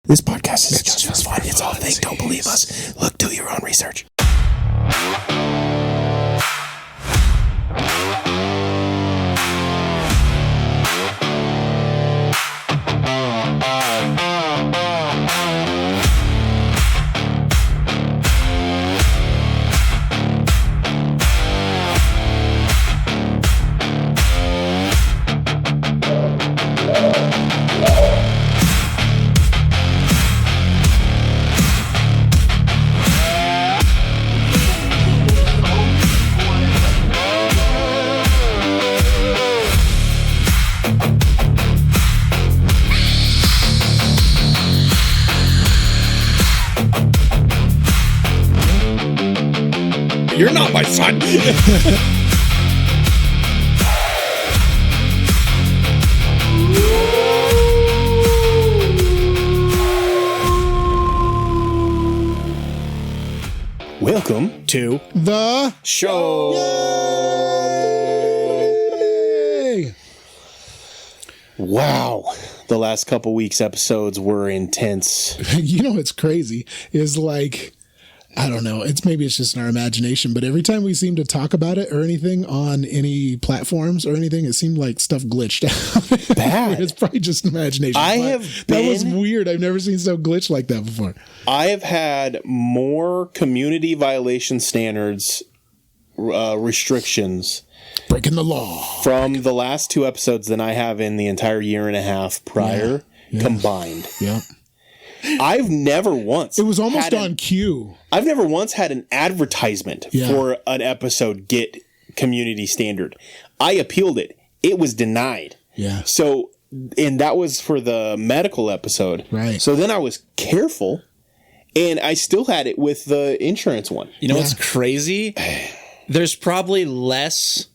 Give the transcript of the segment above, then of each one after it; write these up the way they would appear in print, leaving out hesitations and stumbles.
This podcast is just for fun. It's all fake. Don't believe us. Look, do your own research. You're not my son. Welcome to the show. Yay! Wow. The last couple weeks' episodes were intense. You know what's crazy is like, I don't know. Maybe it's just in our imagination, but every time we seem to talk about it or anything on any platforms or anything, it seemed like stuff glitched out. Bad. It's probably just imagination. That was weird. I've never seen stuff glitch like that before. I have had more community violation standards restrictions breaking the law from the last two episodes than I have in the entire year and a half prior combined. Yeah. I've never once. It was almost on cue. I've never once had an advertisement for an episode get community standard. I appealed it. It was denied. Yeah. So, and that was for the medical episode. Right. So then I was careful, and I still had it with the insurance one. You know what's crazy? There's probably less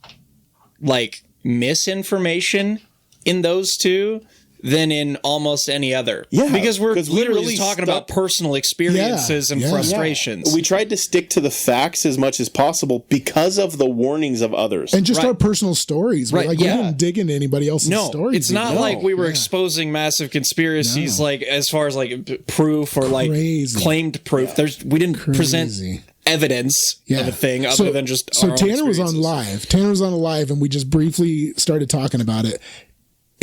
like misinformation in those two than in almost any other. Yeah. Because we're we literally really talking about personal experiences and frustrations. We tried to stick to the facts as much as possible because of the warnings of others. And just our personal stories. Right. Like, we didn't dig into anybody else's stories. It's not like we were exposing massive conspiracies, like as far as like proof or like claimed proof. We didn't present evidence of a thing other than just our own Tanner was on experiences. Tanner was on live, and we just briefly started talking about it.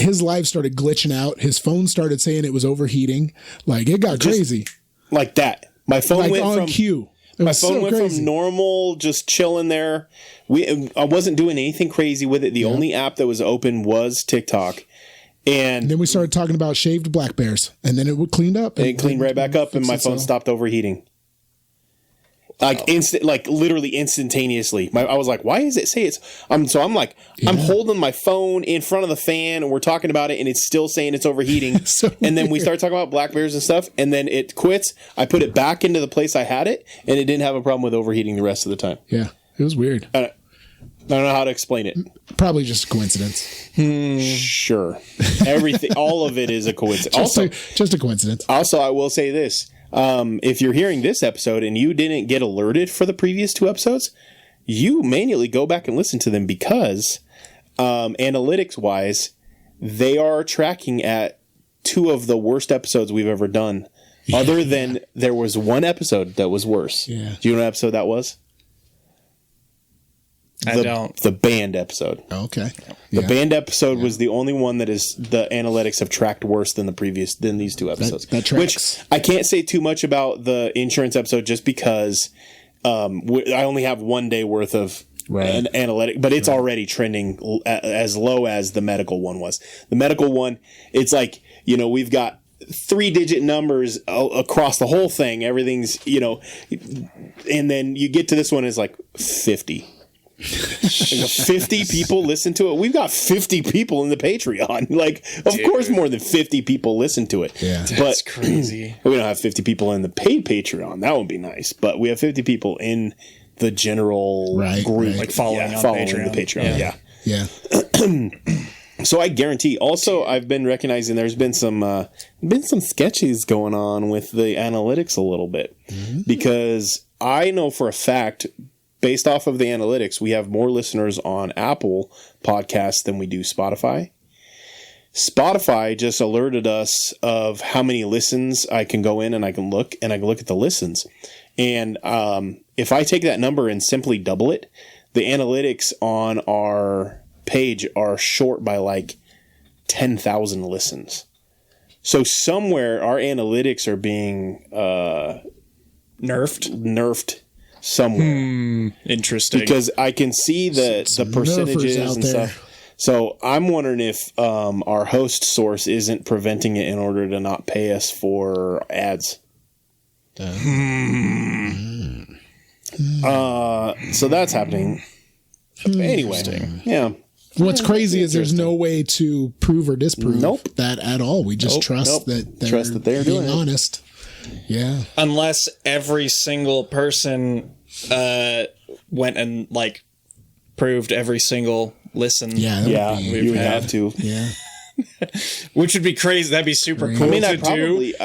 His live started glitching out. His phone started saying it was overheating. Like, it got crazy. Like that. My phone went on from cue. My phone went from normal, just chilling there. I wasn't doing anything crazy with it. The only app that was open was TikTok. And then we started talking about shaved black bears, and then it would cleaned up. It cleaned right back up, and my phone stopped overheating. Like literally instantaneously. I was like, why does it say it's... I'm holding my phone in front of the fan, and we're talking about it, and it's still saying it's overheating. And then we start talking about black bears and stuff, and then it quits. I put it back into the place I had it, and it didn't have a problem with overheating the rest of the time. Yeah, it was weird. I don't know how to explain it. Probably just a coincidence. Sure. Everything, all of it is a coincidence. Just a coincidence. Also, I will say this. If you're hearing this episode and you didn't get alerted for the previous two episodes, you manually go back and listen to them because analytics-wise, they are tracking at two of the worst episodes we've ever done. Other than there was one episode that was worse. Yeah. Do you know what episode that was? I don't. The band episode. Oh, okay. The band episode was the only one that is the analytics have tracked worse than these two episodes. That tracks. Which I can't say too much about the insurance episode just because I only have 1 day worth of an analytic, but it's already trending as low as the medical one was. The medical one, it's like, we've got 3-digit numbers across the whole thing. Everything's, and then you get to this one, it's like 50. 50 people listen to it. We've got 50 people in the Patreon. Like, of course, more than 50 people listen to it. Yeah, that's crazy. We don't have 50 people in the paid Patreon. That would be nice. But we have 50 people in the general group, like following the Patreon. Yeah. So I guarantee. Also, I've been recognizing there's been some sketches going on with the analytics a little bit because I know for a fact, based off of the analytics, we have more listeners on Apple Podcasts than we do Spotify. Spotify just alerted us of how many listens I can go in and I can look at the listens. And if I take that number and simply double it, the analytics on our page are short by like 10,000 listens. So somewhere our analytics are being nerfed somewhere. Interesting. Because I can see the percentages and stuff. So I'm wondering if our host source isn't preventing it in order to not pay us for ads. So that's happening. Anyway, yeah. What's crazy is there's no way to prove or disprove that at all. We just trust that they're being honest. Yeah. Unless every single person went and like proved every single listen. Yeah, you would have to. Yeah. Which would be crazy. That'd be super cool. I mean, I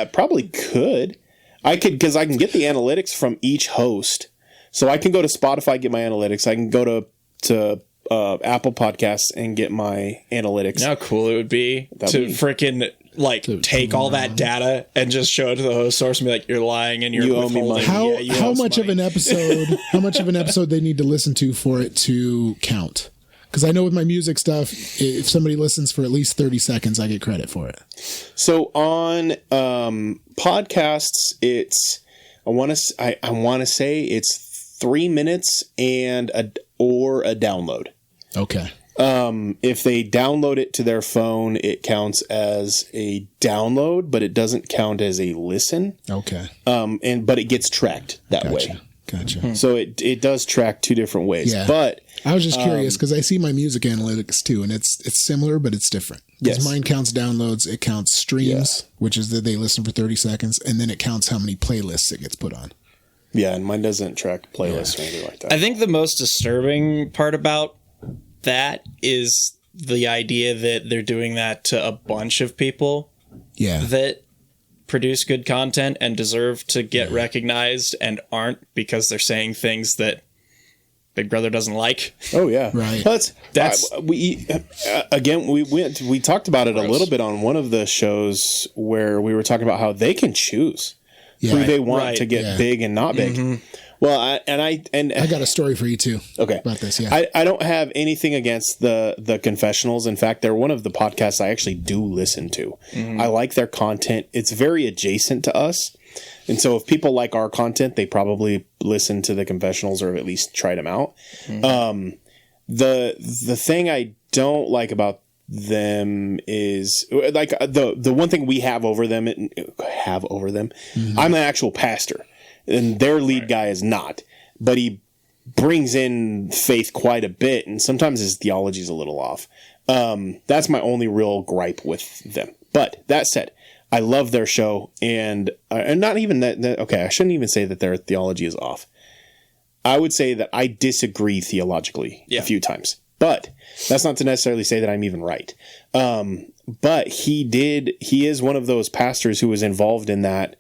probably could. I could, because I can get the analytics from each host. So I can go to Spotify, get my analytics. I can go to Apple Podcasts and get my analytics. How cool it would be to freaking like take all that data and just show it to the host source and be like, "You're lying and you owe me money." How much of an episode? How much of an episode they need to listen to for it to count? Because I know with my music stuff, if somebody listens for at least 30 seconds, I get credit for it. So on podcasts, it's I want to say it's 3 minutes and a download. Okay. If they download it to their phone, it counts as a download, but it doesn't count as a listen. Okay. But it gets tracked that way. Gotcha. So it does track two different ways. Yeah. But I was just curious because I see my music analytics too, and it's similar, but it's different. Because mine counts downloads, it counts streams, which is that they listen for 30 seconds, and then it counts how many playlists it gets put on. Yeah, and mine doesn't track playlists or anything like that. I think the most disturbing part about that is the idea that they're doing that to a bunch of people that produce good content and deserve to get recognized and aren't because they're saying things that Big Brother doesn't like. Oh yeah, right. We talked about it a little bit on one of the shows where we were talking about how they can choose who they want to get big and not big. Mm-hmm. Well, I got a story for you too. Okay, about this. Yeah, I don't have anything against the confessionals. In fact, they're one of the podcasts I actually do listen to. Mm-hmm. I like their content. It's very adjacent to us, and so if people like our content, they probably listen to the confessionals or at least tried them out. Mm-hmm. The thing I don't like about them is like the one thing we have over them. Mm-hmm. I'm an actual pastor. And their lead guy is not, but he brings in faith quite a bit, and sometimes his theology is a little off. That's my only real gripe with them. But that said, I love their show, and not even that. Okay, I shouldn't even say that their theology is off. I would say that I disagree theologically a few times, but that's not to necessarily say that I'm even right. But he is one of those pastors who was involved in that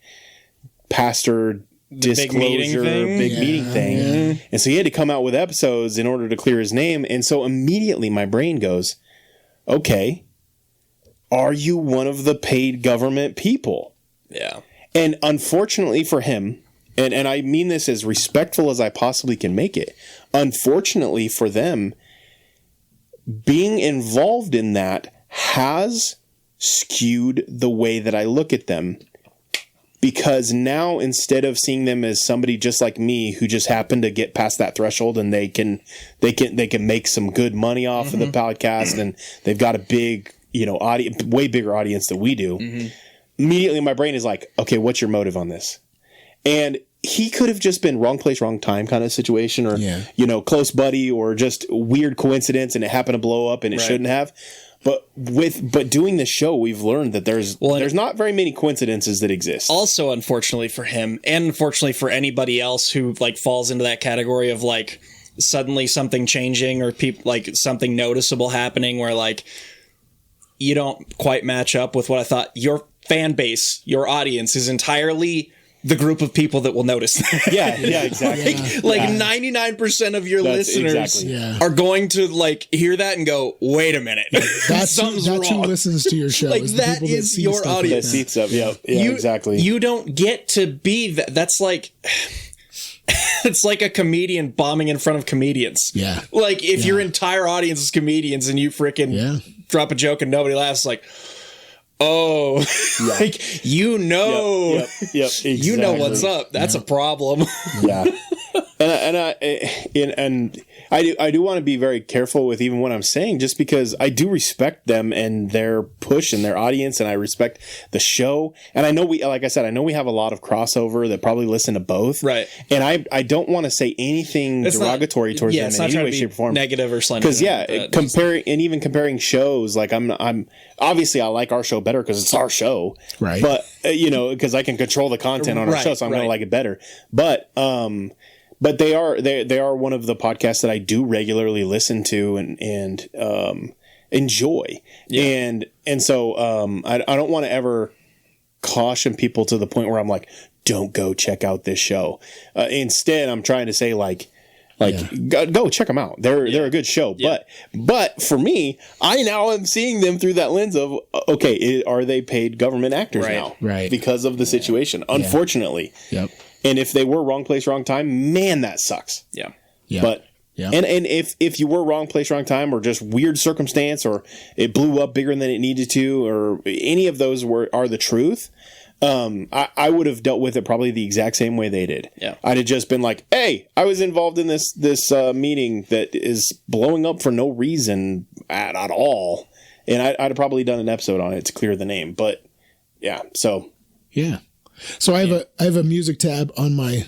pastor disclosure, big meeting thing. Yeah. And so he had to come out with episodes in order to clear his name. And so immediately my brain goes, okay, are you one of the paid government people? Yeah. And unfortunately for him, and I mean this as respectful as I possibly can make it, unfortunately for them, being involved in that has skewed the way that I look at them. Because now, instead of seeing them as somebody just like me who just happened to get past that threshold and they can make some good money off of the podcast and they've got a big, audience, way bigger audience than we do, immediately my brain is like, okay, what's your motive on this? And he could have just been wrong place, wrong time kind of situation, or close buddy, or just weird coincidence and it happened to blow up and it shouldn't have. But doing this show, we've learned that there's not very many coincidences that exist. Also, unfortunately for him, and unfortunately for anybody else who falls into that category of suddenly something changing or something noticeable happening where you don't quite match up with what I thought. Your fan base, your audience is entirely the group of people that will notice. Yeah, exactly. Like 99% of your listeners are going to like hear that and go, "Wait a minute, that's who listens to your show." Like that is your audience. That seats up. Yeah, exactly. You don't get to be that. That's like. It's like a comedian bombing in front of comedians. Yeah. Like if your entire audience is comedians and you freaking drop a joke and nobody laughs, like, oh, like you know, exactly. You know what's up. That's a problem. Yeah. And I do want to be very careful with even what I'm saying, just because I do respect them and their push and their audience, and I respect the show. And I know like I said, I know we have a lot of crossover that probably listen to both. Right. And I don't want to say anything derogatory towards them in any way, shape, or form. Negative or slender. Because comparing shows, like I'm obviously I like our show better because it's our show. Right. But because I can control the content on our show, so I'm going to like it better. But they are one of the podcasts that I do regularly listen to and enjoy. Yeah. And so I don't want to ever caution people to the point where I'm like, don't go check out this show. Instead, I'm trying to say go check them out. They're a good show. Yeah. But for me, I now am seeing them through that lens of, okay, are they paid government actors now? Right. Because of the situation, unfortunately. Yep. And if they were wrong place, wrong time, man, that sucks. Yeah. But and if you were wrong place, wrong time, or just weird circumstance, or it blew up bigger than it needed to, or any of those are the truth, I would have dealt with it probably the exact same way they did. Yeah. I'd have just been like, hey, I was involved in this meeting that is blowing up for no reason at all. And I'd have probably done an episode on it to clear the name. But yeah, so. Yeah. So I have a music tab on my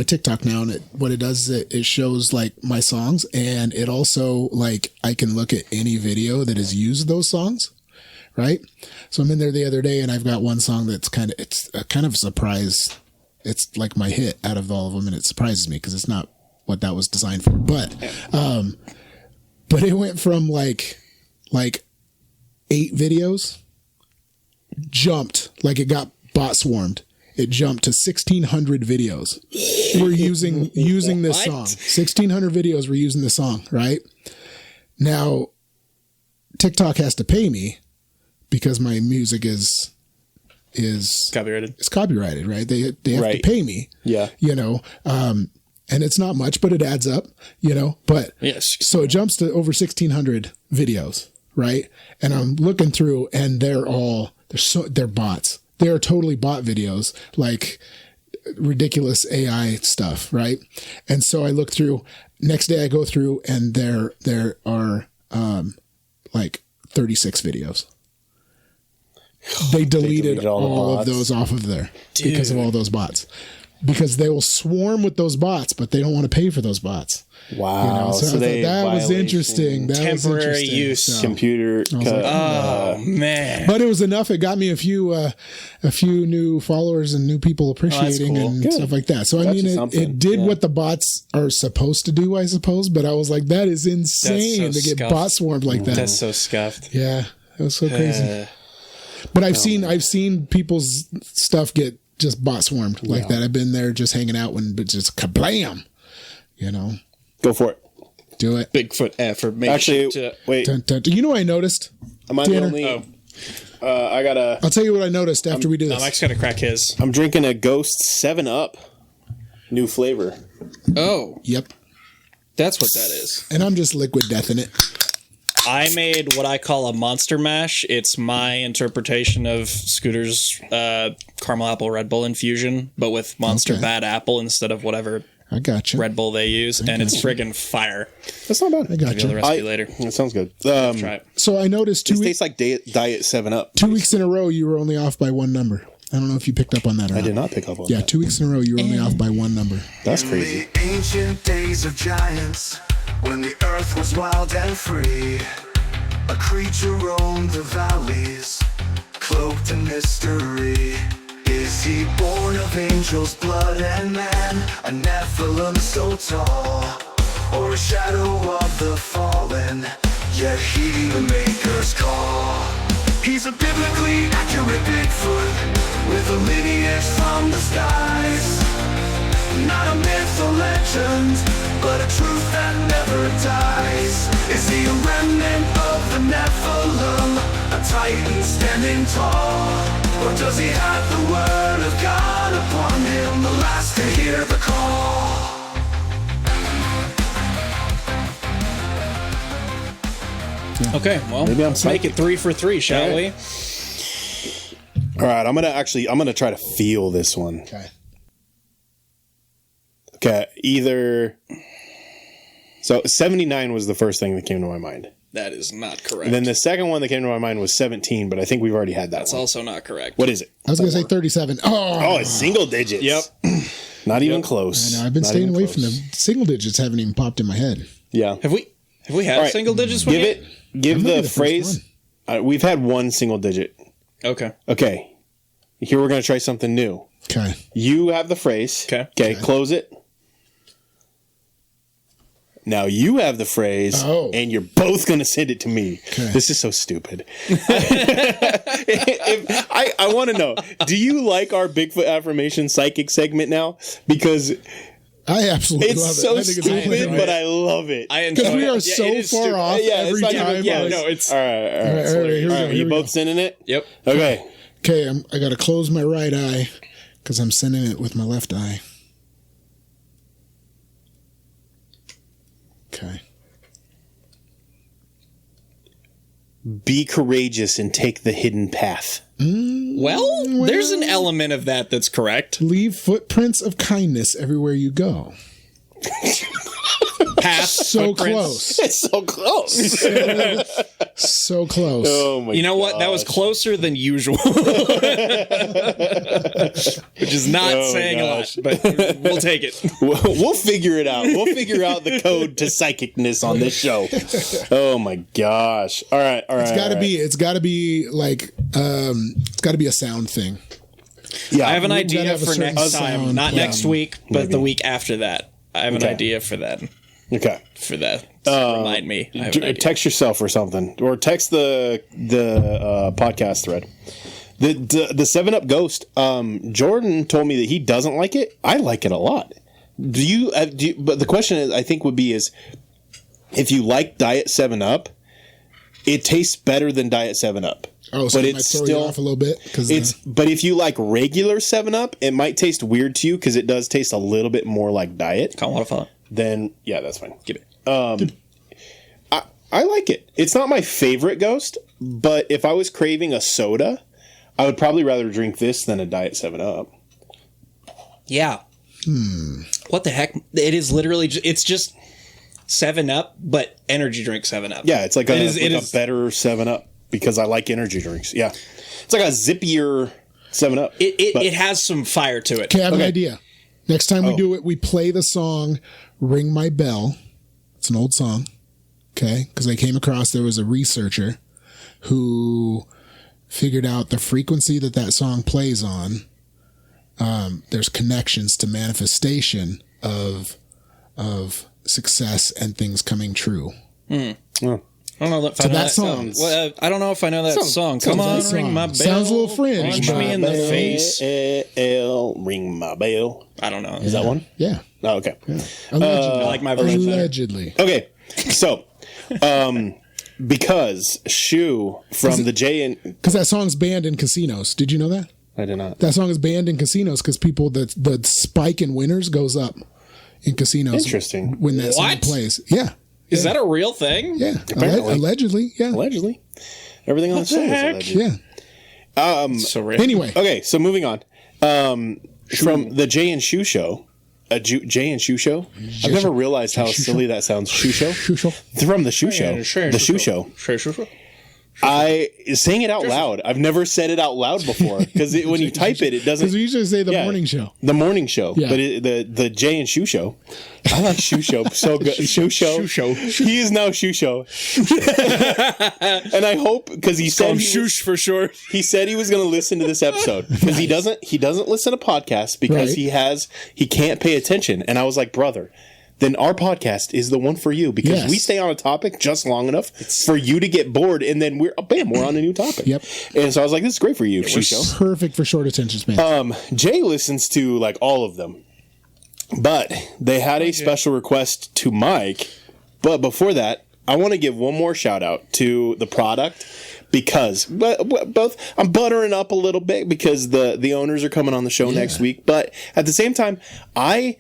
TikTok now, and what it does is it shows like my songs, and it also like I can look at any video that has used those songs, right? So I'm in there the other day, and I've got one song that's kind of a surprise. It's like my hit out of all of them, and it surprises me because it's not what that was designed for. But it went from like 8 videos, jumped like it got bot swarmed. It jumped to 1,600 videos. We're using this song. 1,600 videos were using the song, right? Now, TikTok has to pay me because my music is copyrighted. It's copyrighted, right? They have to pay me. Yeah. And it's not much, but it adds up, But so it jumps to over 1,600 videos, right? And I'm looking through, and they're bots. They are totally bot videos, like ridiculous AI stuff, right? And so I look through. Next day I go through, and there are like 36 videos. They deleted all of those off of there because of all those bots. Because they will swarm with those bots, but they don't want to pay for those bots. Wow. So that was interesting. Temporary use. So, computer. Man. But it was enough. It got me a few new followers and new people appreciating and stuff like that. So, I mean, it did what the bots are supposed to do, I suppose. But I was like, that is insane to get bot swarmed like that. That's so scuffed. Yeah. It was so crazy. But I've seen people's stuff get just bot swarmed like that. I've been there just hanging out but just kablam, Go for it. Do it. Bigfoot effort. Wait. Dun, dun, dun. You know what I noticed? Am I the only? I'll tell you what I noticed after we do this. Mike's gotta crack his. I'm drinking a Ghost 7-Up. New flavor. Oh. Yep. That's what that is. And I'm just liquid death in it. I made what I call a monster mash. It's my interpretation of Scooter's caramel apple Red Bull infusion, but with monster bad apple instead of whatever I got you. Red Bull they use, and it's friggin' fire. That's not bad. I got you. The recipe later. That sounds good. Try it. So I noticed it tastes like Diet 7-Up. 2 weeks in a row, you were only off by one number. I don't know if you picked up on that or not. I did not pick up on that. Yeah, 2 weeks in a row, you were only off by one number. That's crazy. In the ancient days of giants, when the earth was wild and free, a creature roamed the valleys, cloaked in mystery. Is he born of angels' blood and man, a Nephilim so tall, or a shadow of the fallen, yet he the maker's call? He's a biblically accurate Bigfoot, with a lineage from from the skies. Not a myth or legend, but a truth that never dies. Is he a remnant of the Nephilim, a titan standing tall? Or does he have the word of God upon him, the last to hear the call? Okay, well, Maybe I'm let's make it 3 for 3, shall we? All right, I'm gonna try to feel this one. Okay, either. So 79 was the first thing that came to my mind. That is not correct. And then the second one that came to my mind was 17, but I think we've already had that. That's one. also not correct. What is it? I was going to say 37. Oh, it's single digits. Yep. Not even close. I know. I've been Not staying even away close. from them. Single digits haven't even popped in my head. Yeah. Have we had All right, single digits one yet? Give might be the the first phrase. We've had one single digit. Okay. Okay. Here we're going to try something new. Okay. You have the phrase. Okay. Close it. Now you have the phrase, and you're both going to send it to me. Okay. This is so stupid. I want to know, do you like our Bigfoot affirmation psychic segment now? Because I absolutely love it. it's so I think stupid, but I love it. I enjoy Because we are it. so it is far stupid. off every not time. even- it's... All right. All right, here we go, Are here you we both go. sending it? Yep. Okay. Okay, I got to close my right eye because I'm sending it with my left eye. Okay. Be courageous and take the hidden path. Well, there's an element of that that's correct. Leave footprints of kindness everywhere you go. Path, So footprints. close. It's so close. So close. Oh my! You know what? That was closer than usual. Which is not saying a lot, but we'll take it. We'll figure it out. We'll figure out the code to psychicness on this show. Oh my gosh! All right. It's got to be. It's got to be like. It's got to be a sound thing. Yeah, I have an We've idea gotta have a for certain next time. sound Not plan. next week, but the week after that. I have an Okay. idea for that. Okay. For that. Remind me. I have an idea. Text yourself or something, or text the podcast thread. The 7-Up Ghost. Jordan told me that he doesn't like it. I like it a lot. Do you? But the question is, I think would be is, if you like Diet 7-Up, it tastes better than Diet 7-Up. Oh, so but it might throw you off a little bit because But if you like regular 7-Up, it might taste weird to you because it does taste a little bit more like Diet. Can't want to follow. Then yeah, that's fine. Give it. I like it. It's not my favorite Ghost, but if I was craving a soda, I would probably rather drink this than a Diet 7-Up. Yeah. What the heck? It is literally. It's just 7-Up, but energy drink 7-Up. Yeah, it's like a is better 7-Up because I like energy drinks. Yeah, it's like a zippier 7-Up. It has some fire to it. Okay, I have an idea. Next time we do it, we play the song "Ring My Bell." It's an old song. Okay, because I came across there was a researcher who figured out the frequency that song plays on. There's connections to manifestation of success and things coming true. Oh. I don't know if I know that song. Well, I don't know if I know that song. Come on, ring my bell. Sounds a little fringe. Punch me in the face. Ring my bell. I don't know. Is that one? Yeah. Oh, okay. Allegedly. I like my version better. Allegedly. Okay, so because Shu from the J and Because that song's banned in casinos. Did you know that? I did not. That song is banned in casinos because the spike in winners goes up in casinos. Interesting. When that song What? plays. Yeah. Is that a real thing? Yeah. Apparently. Allegedly. Yeah. Allegedly, everything on the show is heck? alleged. Yeah. So real. Anyway. Okay, so moving on. From the Jay and Shu show, Jay and Shu show. I've never realized how silly that sounds. Shu show. Shu show. From the Shu show. The Shu show. Saying it out loud. I've never said it out loud before because when you type it, it doesn't. Because we usually say the morning show. The morning show, Yeah. but the Jay and Shu show. I like Shu show so good. Shu show. He is now Shu show, and I hope because he said Shush for sure. he said he was going to listen to this episode because he doesn't listen to podcasts because Right. he can't pay attention. And I was like, brother, then our podcast is the one for you because we stay on a topic just long enough for you to get bored, and then we're on a new topic. Yep. And so I was like, this is great for you. It's perfect for short attention span. Jay listens to like all of them, but they had a special request to Mike. But before that, I want to give one more shout out to the product. Because both, I'm buttering up a little bit because the owners are coming on the show next week. But at the same time, I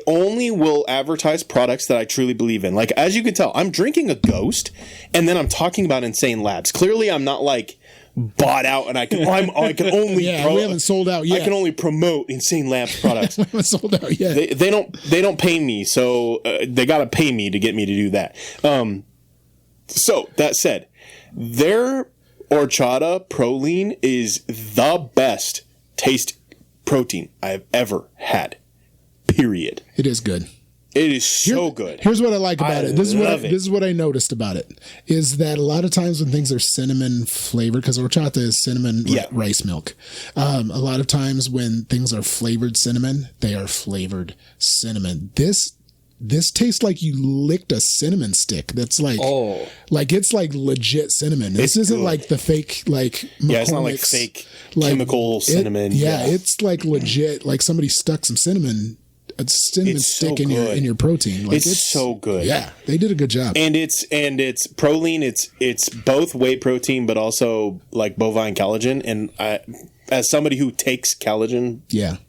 only will advertise products that I truly believe in. Like, as you can tell, I'm drinking a Ghost, and then I'm talking about Insane Labs. Clearly, I'm not like bought out, and I can only we haven't sold out yet. I can only promote Insane Labs products. We haven't sold out yet. They don't pay me, so they got to pay me to get me to do that. So that said. Their horchata proline is the best taste protein I've ever had. Period. It is good. It is so good. Here's what I like about it. This is what I noticed about it. Is that a lot of times when things are cinnamon flavored, because horchata is cinnamon rice milk. A lot of times when things are flavored cinnamon, they are flavored cinnamon. This tastes like you licked a cinnamon stick. That's like it's like legit cinnamon. This isn't good. Like the fake it's not like fake chemical cinnamon. It's like legit. Like somebody stuck some cinnamon stick in your protein. Like it's so good. Yeah, they did a good job. And it's proline. It's both whey protein, but also like bovine collagen. And as somebody who takes collagen,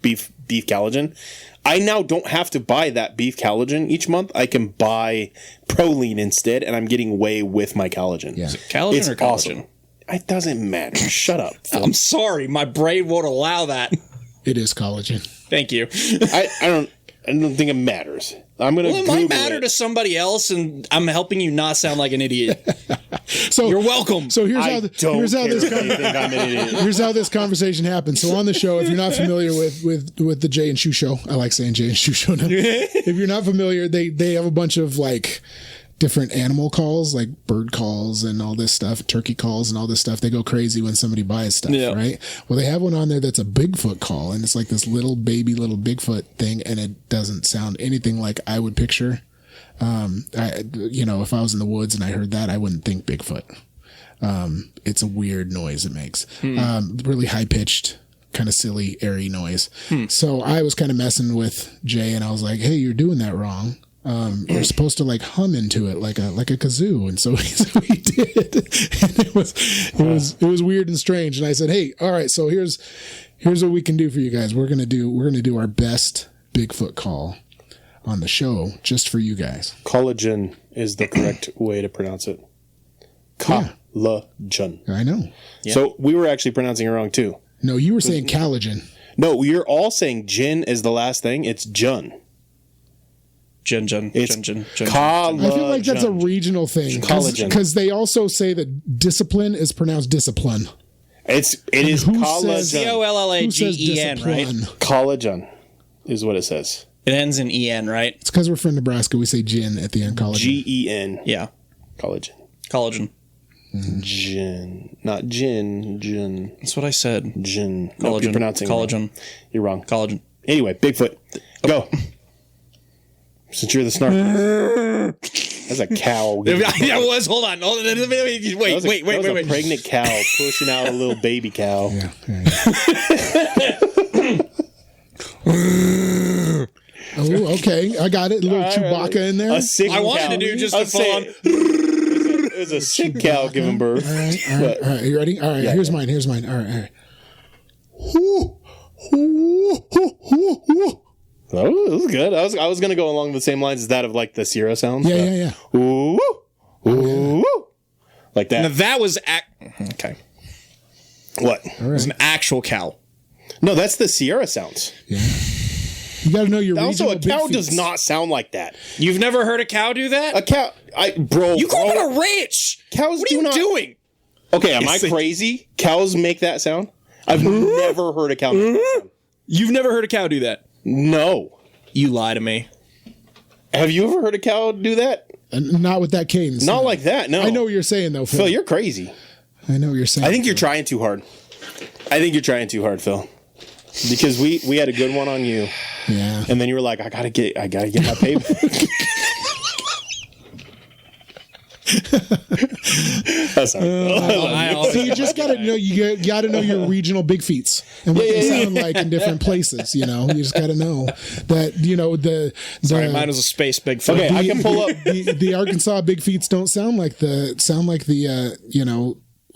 beef collagen. I now don't have to buy that beef collagen each month. I can buy proline instead, and I'm getting whey with my collagen. Yeah. Is it collagen or collagen? Awesome. It doesn't matter. Shut up. I'm sorry. My brain won't allow that. It is collagen. Thank you. I don't think it matters. I'm gonna. It might matter to somebody else, and I'm helping you not sound like an idiot. So you're welcome. So here's how this conversation happened. So on the show, if you're not familiar with the Jay and Shu show, I like saying Jay and Shu show now. If you're not familiar, they have a bunch of like different animal calls, like bird calls and all this stuff, turkey calls and all this stuff. They go crazy when somebody buys stuff, right? Well, they have one on there that's a Bigfoot call, and it's like this little Bigfoot thing, and it doesn't sound anything like I would picture. If I was in the woods and I heard that, I wouldn't think Bigfoot. It's a weird noise it makes. Really high pitched, kind of silly, airy noise. So I was kind of messing with Jay, and I was like, hey, you're doing that wrong. You're supposed to like hum into it like a kazoo, and so he did, and it was weird and strange. And I said, "Hey, all right, so here's what we can do for you guys. We're gonna do our best Bigfoot call on the show just for you guys." Collagen is the correct way to pronounce it. Collagen. I know. Yeah. So we were actually pronouncing it wrong too. No, you were saying collagen. No, you're all saying gin is the last thing. It's jun. Jun. I feel like that's a regional thing because they also say that discipline is pronounced discipline. It is collagen. Collagen, right? Collagen is what it says. It ends in en, right? It's because we're from Nebraska. We say gin at the end. Collagen. GEN. Yeah. Collagen. Mm-hmm. Gin, not gin. Gin. That's what I said. Gin. Collagen. Nope, you're pronouncing collagen. Wrong. You're wrong. Collagen. Anyway, Bigfoot. Go. Since you're the snark. That's a cow. Yeah, it was. Hold on. Wait. A pregnant cow pushing out a little baby cow. Yeah. Oh, okay. I got it. A little Chewbacca in there. A sick I wanted cow. to do just a full-on. It was a sick cow giving birth. All right. You ready? All right. Yeah, here's mine. All right. Oh, it was good. I was going to go along the same lines as that of like the Sierra sounds. Yeah. Ooh, ooh, like that. Now that was okay. What? Right. It was an actual cow. No, that's the Sierra sounds. Yeah. You got to know your regional. Also, a cow does not sound like that. You've never heard a cow do that? A cow, You grew up on a ranch. Cows what are you doing? Okay, am I crazy? Cows make that sound? I've never heard a cow make that sound. You've never heard a cow do that? No. You lie to me. Have you ever heard a cow do that? Not with that cadence. Not like that, no. I know what you're saying, though, Phil. Phil, you're crazy. I know what you're saying. I think you're trying too hard. Phil. because we had a good one on you. Yeah. And then you were like, I gotta get my payback. That's so you just gotta know you gotta know your regional big feets and what they sound like in different places. You just gotta know that Sorry, mine was a space Bigfoot. Okay, I can pull up the Arkansas big feets don't sound like the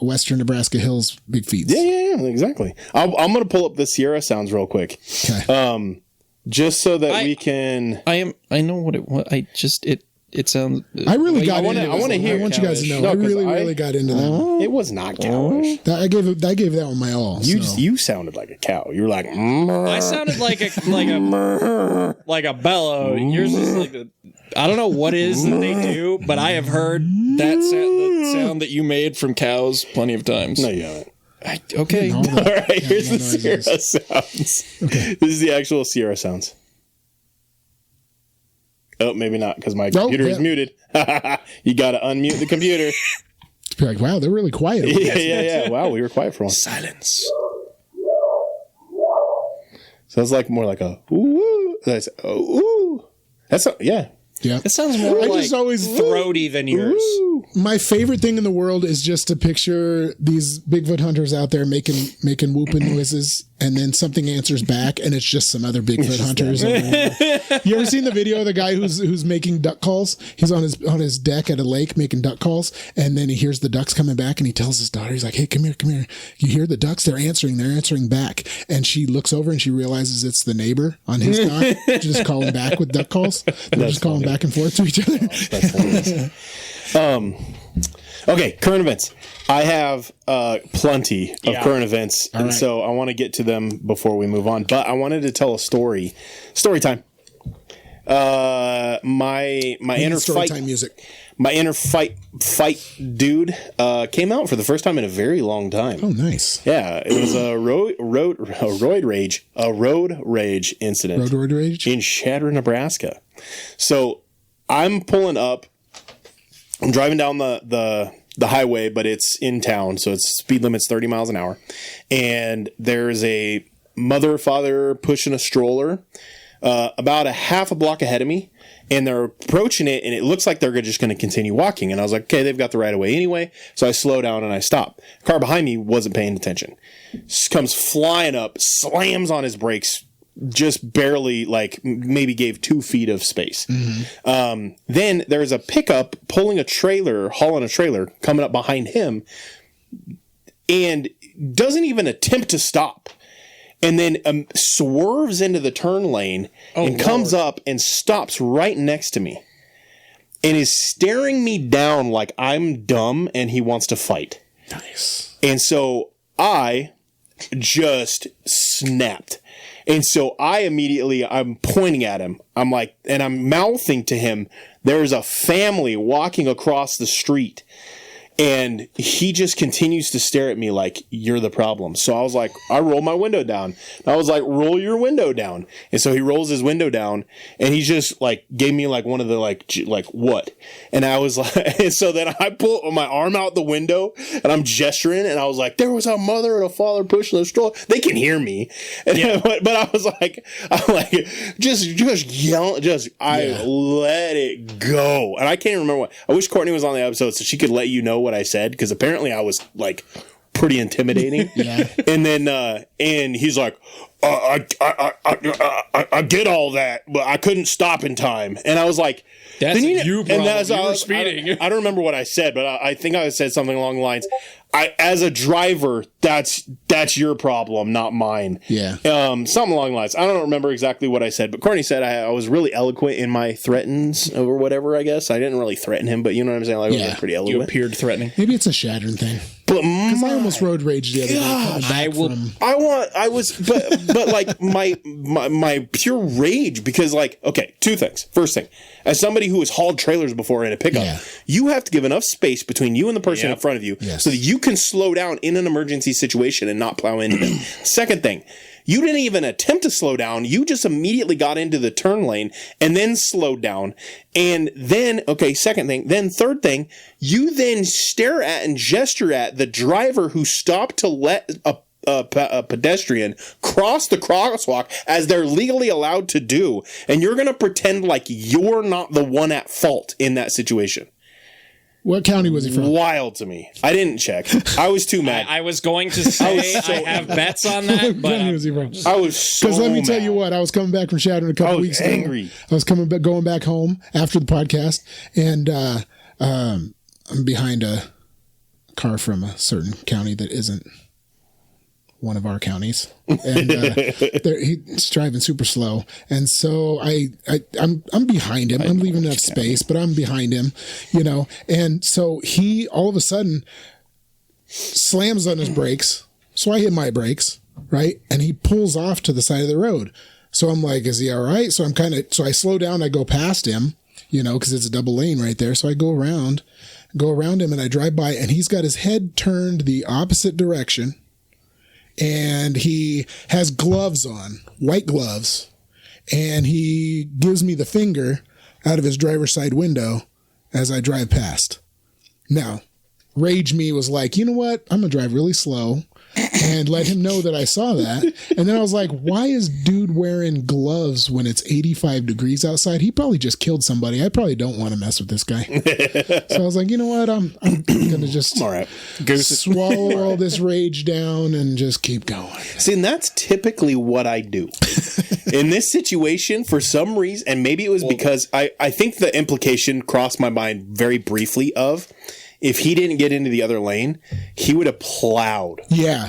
Western Nebraska Hills big feets. Yeah, exactly. I'm gonna pull up the Sierra sounds real quick. Okay. Just so that we can. I know what it sounds. I really got into it. I want to hear. I want you guys to know. I really got into that. It was not cowish. I gave that one my all. You sounded like a cow. You were like. I sounded like a bellow. Yours is like I don't know what it is that they do, but I have heard the sound that you made from cows plenty of times. No, you haven't. Okay. All right. Here's the Sierra sounds. Okay. This is the actual Sierra sounds. Oh, maybe not, because my computer is muted. You got to unmute the computer. Be like, wow, they're really quiet. Yeah. Wow, we were quiet for once. Silence. Sounds like more like a ooh. That's ooh. That's yeah. It sounds more always throaty than yours. My favorite thing in the world is just to picture these Bigfoot hunters out there making whooping noises, and then something answers back, and it's just some other Bigfoot hunters. You ever seen the video of the guy who's making duck calls? He's on his deck at a lake making duck calls, and then he hears the ducks coming back, and he tells his daughter, he's like, "Hey, come here. You hear the ducks? They're answering back." And she looks over and she realizes it's the neighbor on his dock, just calling back with duck calls. They're just calling back and forth to each other. That's hilarious. Okay, current events. I have plenty of current events, and so I want to get to them before we move on. But I wanted to tell a story. Story time. My inner story fight time music. My inner fight dude came out for the first time in a very long time. Oh, nice. Yeah, it was a road rage incident. Road rage in Shatter, Nebraska. So I'm pulling up. I'm driving down the highway, but it's in town, so its speed limit's 30 miles an hour. And there's a mother, father pushing a stroller about a half a block ahead of me, and they're approaching it, and it looks like they're just going to continue walking. And I was like, okay, they've got the right of way anyway. So I slow down and I stop. The car behind me wasn't paying attention. Comes flying up, slams on his brakes, just barely, like, maybe gave 2 feet of space. Mm-hmm. Then there's a pickup hauling a trailer, coming up behind him, and doesn't even attempt to stop. And then swerves into the turn lane and comes up and stops right next to me and is staring me down like I'm dumb and he wants to fight. Nice. And so I just snapped. And so I'm pointing at him. I'm like, and I'm mouthing to him, there's a family walking across the street. And he just continues to stare at me like, you're the problem. So I was like, I roll my window down. And I was like, roll your window down. And so he rolls his window down, and he just like gave me like one of the like what? And I was like, and so then I pull my arm out the window and I'm gesturing, and I was like, there was a mother and a father pushing the stroller. They can hear me. And but I was like, just yell, I let it go. And I can't remember what. I wish Courtney was on the episode so she could let you know what I said, because apparently I was like pretty intimidating. Yeah. And then and he's like, I get all that, but I couldn't stop in time. And I was like, that's you were speeding. I don't remember what I said, but I think I said something along the lines, as a driver, that's your problem, not mine. Yeah. Something along the lines. I don't remember exactly what I said, but Courtney said I was really eloquent in my threatens or whatever, I guess. I didn't really threaten him, but you know what I'm saying? Like, I was pretty eloquent. You appeared threatening. Maybe it's a Shattern thing. But because I almost road raged the other day. But like my pure rage, because like, okay, 2 things. First thing, as somebody who has hauled trailers before in a pickup, you have to give enough space between you and the person in front of you so that you can slow down in an emergency situation and not plow into them. Second thing, you didn't even attempt to slow down. You just immediately got into the turn lane and then slowed down. And then, second thing. Then third thing, you then stare at and gesture at the driver who stopped to let pedestrian cross the crosswalk as they're legally allowed to do, and you're going to pretend like you're not the one at fault in that situation. What county was he from? Wild to me. I didn't check. I was too mad. I was going to say I have bets on that, but was he from? I was so Because let me tell mad. you what, I was coming back from Shadow a couple weeks ago. I was going back home after the podcast, and I'm behind a car from a certain county that isn't one of our counties, and he's driving super slow, and so I'm behind him. I'm leaving enough space, but I'm behind him, and so he all of a sudden slams on his brakes, so I hit my brakes, right, and he pulls off to the side of the road. So I'm like, is he all right? So I slow down, I go past him, because it's a double lane right there, so I go around him, and I drive by, and he's got his head turned the opposite direction. And he has gloves on, white gloves, and he gives me the finger out of his driver's side window as I drive past. Now, Rage Me was like, you know what? I'm going to drive really slow and let him know that I saw that. And then I was like, why is dude wearing gloves when it's 85 degrees outside? He probably just killed somebody. I probably don't want to mess with this guy. So I was like, you know what? I'm going to just swallow all this rage down and just keep going. See, and that's typically what I do. In this situation, for some reason, and maybe it was because I think the implication crossed my mind very briefly of, if he didn't get into the other lane, he would have plowed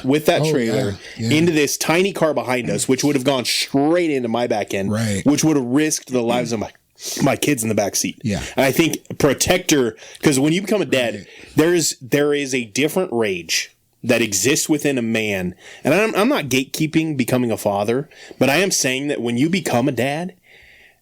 with that trailer into this tiny car behind us, which would have gone straight into my back end, which would have risked the lives of my kids in the back seat. Yeah. And I think protector, because when you become a dad, there is a different rage that exists within a man. And I'm not gatekeeping becoming a father, but I am saying that when you become a dad,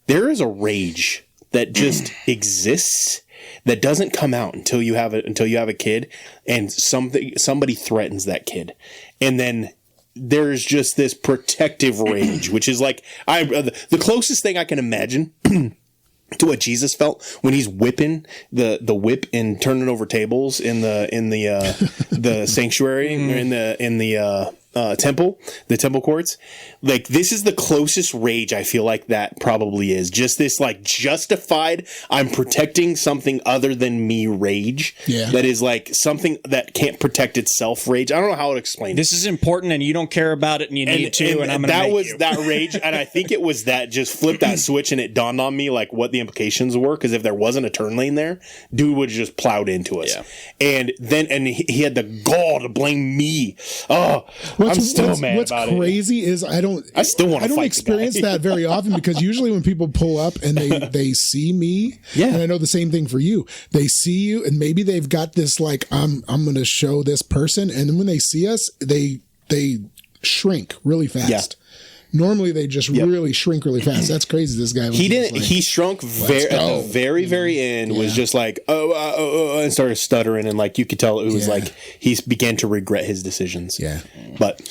there is a rage that just exists that doesn't come out until you have a kid, and somebody threatens that kid, and then there's just this protective rage, which is like the closest thing I can imagine to what Jesus felt when he's whipping the whip and turning over tables in the sanctuary or in the temple courts. Like, this is the closest rage I feel like that probably is. Just this like justified, I'm protecting something other than me rage. Yeah. That is like something that can't protect itself rage. I don't know how to explain this is important and you don't care about it and you need to, and I'm going to make you. That rage, and I think it was that just flipped that switch and it dawned on me like what the implications were, because if there wasn't a turn lane there, dude would have just plowed into us. Yeah. And then he had the gall to blame me. Oh, I'm still mad about it. What's crazy is I don't experience that very often, because usually when people pull up and they see me, and I know the same thing for you, they see you and maybe they've got this like, I'm going to show this person, and then when they see us, they shrink really fast. Yeah. Normally they just really shrink really fast. That's crazy. This guy was he shrunk at the very end, was just like and started stuttering, and like you could tell it was like he began to regret his decisions. Yeah. But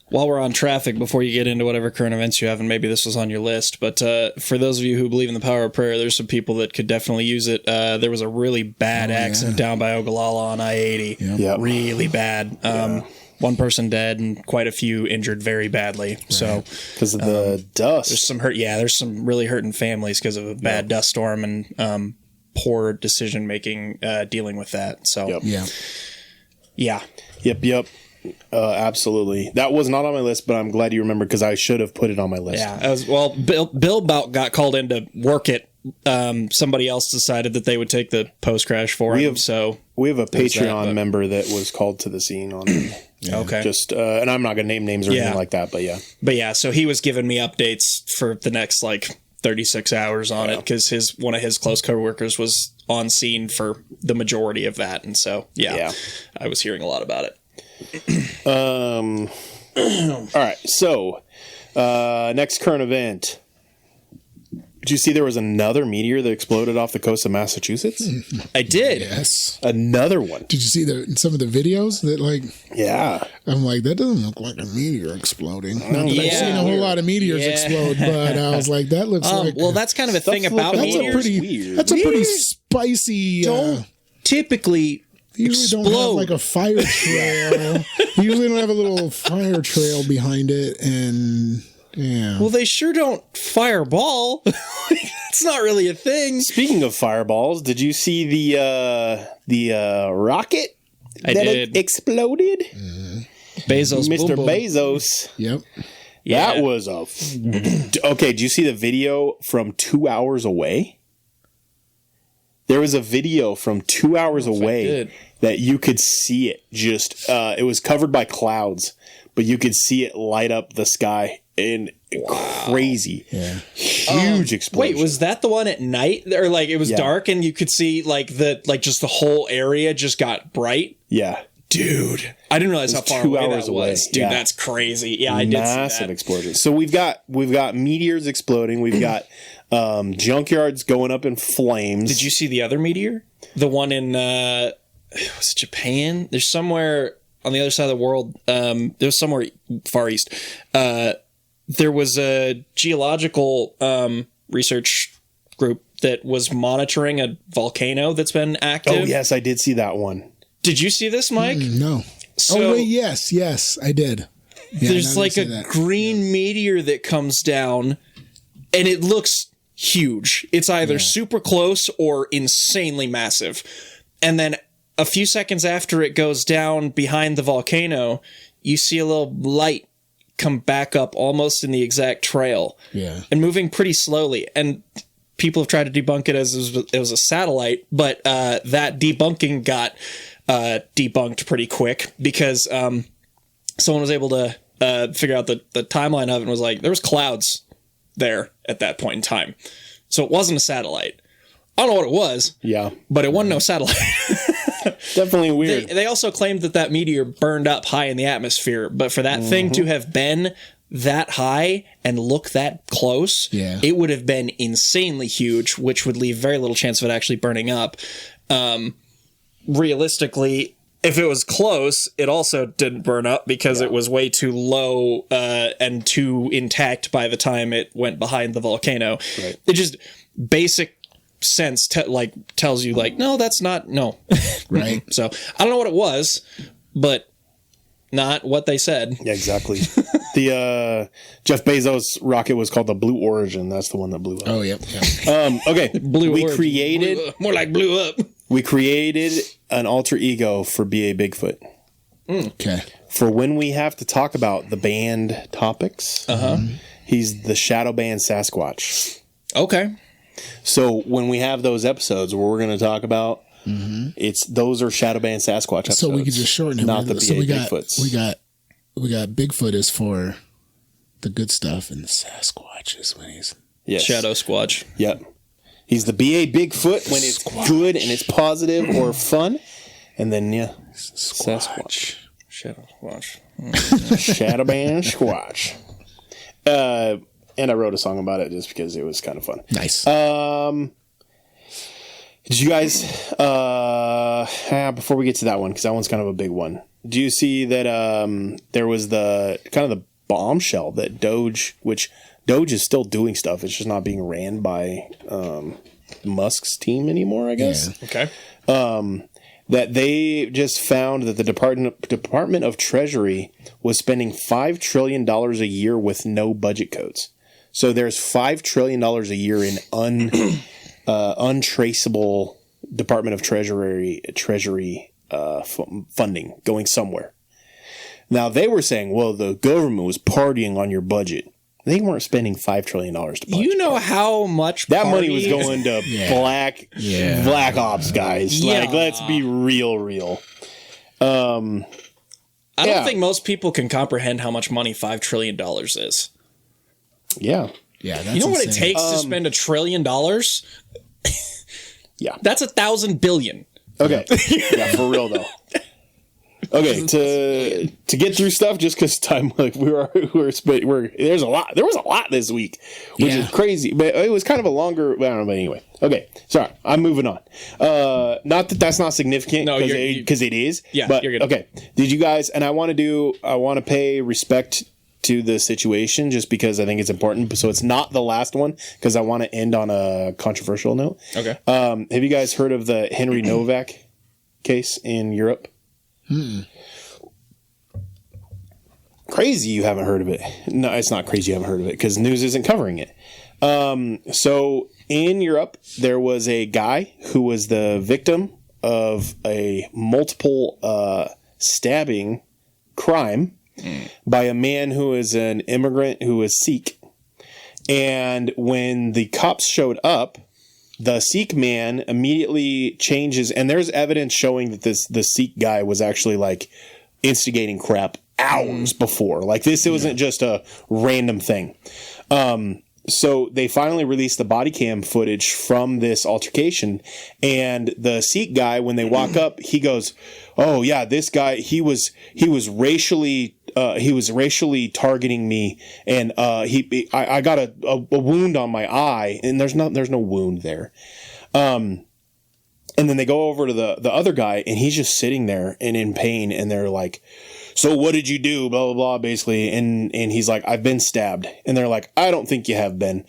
while we're on traffic, before you get into whatever current events you have, and maybe this was on your list, but for those of you who believe in the power of prayer, there's some people that could definitely use it. There was a really bad accident down by Ogallala on I-80. Yep. Really bad. One person dead and quite a few injured very badly. Right. So because of the dust, there's some hurt. Yeah, there's some really hurting families because of a bad dust storm and poor decision making dealing with that. So Yep. Absolutely. That was not on my list, but I'm glad you remembered, because I should have put it on my list. Yeah. Bill Bout got called in to work it. Somebody else decided that they would take the post crash for him. So we have a Patreon member that was called to the scene on. Okay. Just and I'm not gonna name names or anything like that, but yeah. But yeah, so he was giving me updates for the next like 36 hours on it, because one of his close coworkers was on scene for the majority of that, and so I was hearing a lot about it. All right, so next current event. Did you see there was another meteor that exploded off the coast of Massachusetts? I did. Yes. Another one. Did you see some of the videos that like? Yeah. I'm like, that doesn't look like a meteor exploding. Not that I've seen a whole lot of meteors explode, but I was like, that looks like. Well, that's kind of a thing about meteors. That's a pretty spicy. Don't typically They usually don't have like a fire trail. They usually don't have a little fire trail behind it, and yeah. Well, they sure don't fireball. It's not really a thing. Speaking of fireballs, did you see the rocket that exploded? Bezos, Mr. boom, boom. Bezos. Yep. Yeah. That was okay. Did you see the video from 2 hours away? There was a video from 2 hours away that you could see it. Just it was covered by clouds, but you could see it light up the sky and crazy, huge explosion. Wait, was that the one at night, or like it was dark and you could see just the whole area just got bright? Yeah. Dude, I didn't realize how far away that was. Dude, that's crazy. Yeah, I did see that. Massive explosion. So we've got meteors exploding. We've got junkyards going up in flames. Did you see the other meteor? The one in was it Japan? There's somewhere on the other side of the world. There's somewhere far east. There was a geological research group that was monitoring a volcano that's been active. Oh yes, I did see that one. Did you see this, Mike? No. So, wait, yes, I did. Yeah, there's like a green meteor that comes down, and it looks huge. It's either super close or insanely massive. And then a few seconds after it goes down behind the volcano, you see a little light come back up almost in the exact trail. Yeah. And moving pretty slowly. And people have tried to debunk it as it was a satellite, but that debunking got debunked pretty quick because someone was able to figure out the timeline of it and was like, there was clouds there at that point in time. So it wasn't a satellite. I don't know what it was. Yeah. But it wasn't no satellite. Definitely weird. They also claimed that meteor burned up high in the atmosphere, but for that thing to have been that high and look that close, it would have been insanely huge, which would leave very little chance of it actually burning up. Realistically, if it was close, it also didn't burn up because it was way too low and too intact by the time it went behind the volcano. Right. It just basic sense tells you no, that's not right. So I don't know what it was, but not what they said. Yeah, exactly. The Jeff Bezos rocket was called the Blue Origin. That's the one that blew up. Oh, yep. Okay. More like blew up. We created an alter ego for B.A. Bigfoot. Okay. For when we have to talk about the banned topics, he's the shadow banned Sasquatch. Okay. So when we have those episodes where we're going to talk about, those are shadow banned Sasquatch episodes. So we could just shorten it. Not the so B.A. Bigfoots. We got Bigfoot is for the good stuff, and the Sasquatch is when he's Shadow Squatch. Yep. He's the B.A. Bigfoot when it's good and it's positive or fun. And then, Sasquatch. Shadow Squatch. Shadow band Squatch. And I wrote a song about it just because it was kind of fun. Nice. Did you guys, before we get to that one, because that one's kind of a big one, do you see that there was the kind of the bombshell that Doge is still doing stuff. It's just not being ran by Musk's team anymore, I guess. Yeah. Okay. That they just found that the Department of Treasury was spending $5 trillion a year with no budget codes. So there's $5 trillion a year in untraceable Department of Treasury funding going somewhere. Now, they were saying, well, the government was partying on your budget. They weren't spending $5 trillion to budget. You know how much that money was going to black ops guys. Yeah. Like, let's be real. I don't think most people can comprehend how much money $5 trillion is. Yeah. Yeah. That's you know what insane. it takes to spend $1 trillion? Yeah. That's 1,000 billion. Okay. Yeah, for real though. Okay, to get through stuff, just because time, like there was a lot this week, which is crazy. But it was kind of a longer. I don't know, but anyway. Okay, sorry, I'm moving on. Not that that's not significant, because it is. Yeah, but you're good. Okay, did you guys? And I want to pay respect to the situation, just because I think it's important. So it's not the last one, because I want to end on a controversial note. Okay. Have you guys heard of the Henry Novak case in Europe. Crazy you haven't heard of it. No, it's not crazy you haven't heard of it because news isn't covering it. So in Europe, there was a guy who was the victim of a multiple stabbing crime by a man who is an immigrant who is Sikh. And when the cops showed up, the Sikh man immediately changes, and there's evidence showing that the Sikh guy was actually like instigating crap hours before. Like this, it wasn't just a random thing. So they finally released the body cam footage from this altercation, and the Sikh guy, when they walk up, he goes, "Oh yeah, this guy, he was racially targeting me, and I got a wound on my eye, and there's no wound there." And then they go over to the other guy, and he's just sitting there and in pain, and they're like, "So what did you do?" Blah, blah, blah, basically. And he's like, "I've been stabbed." And they're like, "I don't think you have been.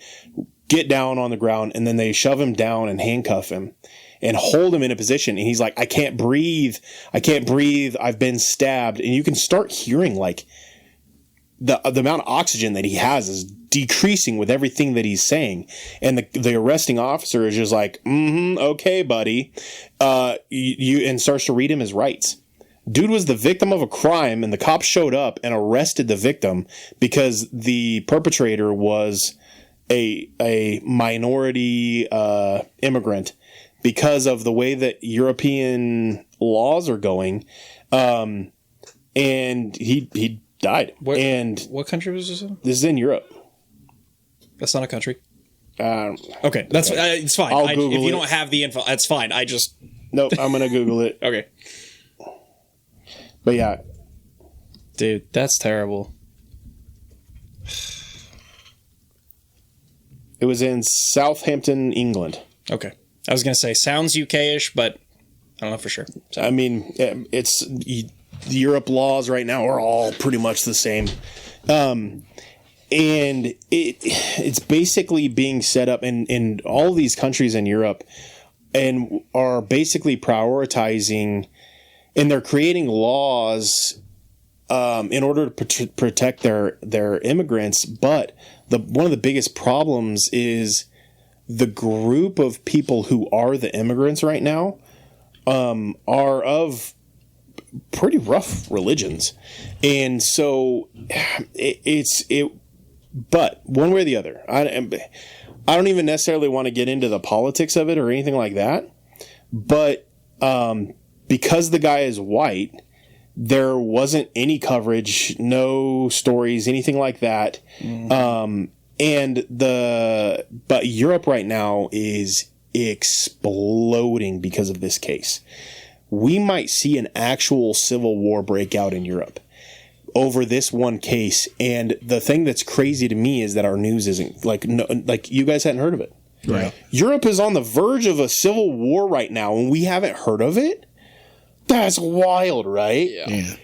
Get down on the ground." And then they shove him down and handcuff him and hold him in a position. And he's like, "I can't breathe. I can't breathe. I've been stabbed." And you can start hearing like the amount of oxygen that he has is decreasing with everything that he's saying. And the arresting officer is just like, "Okay, buddy." And starts to read him his rights. Dude was the victim of a crime, and the cops showed up and arrested the victim because the perpetrator was a minority immigrant because of the way that European laws are going. And he died. What country was this in? This is in Europe. That's not a country. Okay, that's it's fine. If you don't have the info, that's fine. Nope, I'm gonna Google it. Okay. But yeah. Dude, that's terrible. It was in Southampton, England. Okay. I was going to say, sounds UK-ish, but I don't know for sure. So. I mean, the Europe laws right now are all pretty much the same. And it's basically being set up in all these countries in Europe and are basically prioritizing, and they're creating laws in order to protect their immigrants. But one of the biggest problems is the group of people who are the immigrants right now are of pretty rough religions. And so but one way or the other, I don't even necessarily want to get into the politics of it or anything like that. But because the guy is white, there wasn't any coverage, no stories, anything like that. But Europe right now is exploding because of this case. We might see an actual civil war break out in Europe over this one case. And the thing that's crazy to me is that our news isn't like you guys hadn't heard of it. Right. Europe is on the verge of a civil war right now, and we haven't heard of it. That's wild, right? Yeah.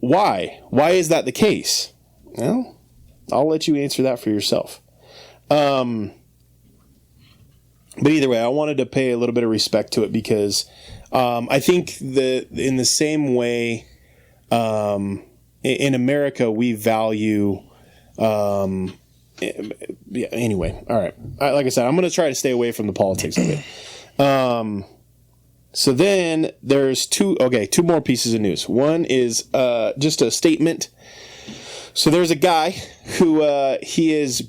Why? Why is that the case? Well, I'll let you answer that for yourself. But either way, I wanted to pay a little bit of respect to it because I think that in the same way, in America, we value. Anyway, all right. Like I said, I'm going to try to stay away from the politics of it. So then there's two more pieces of news. One is just a statement. So there's a guy who he is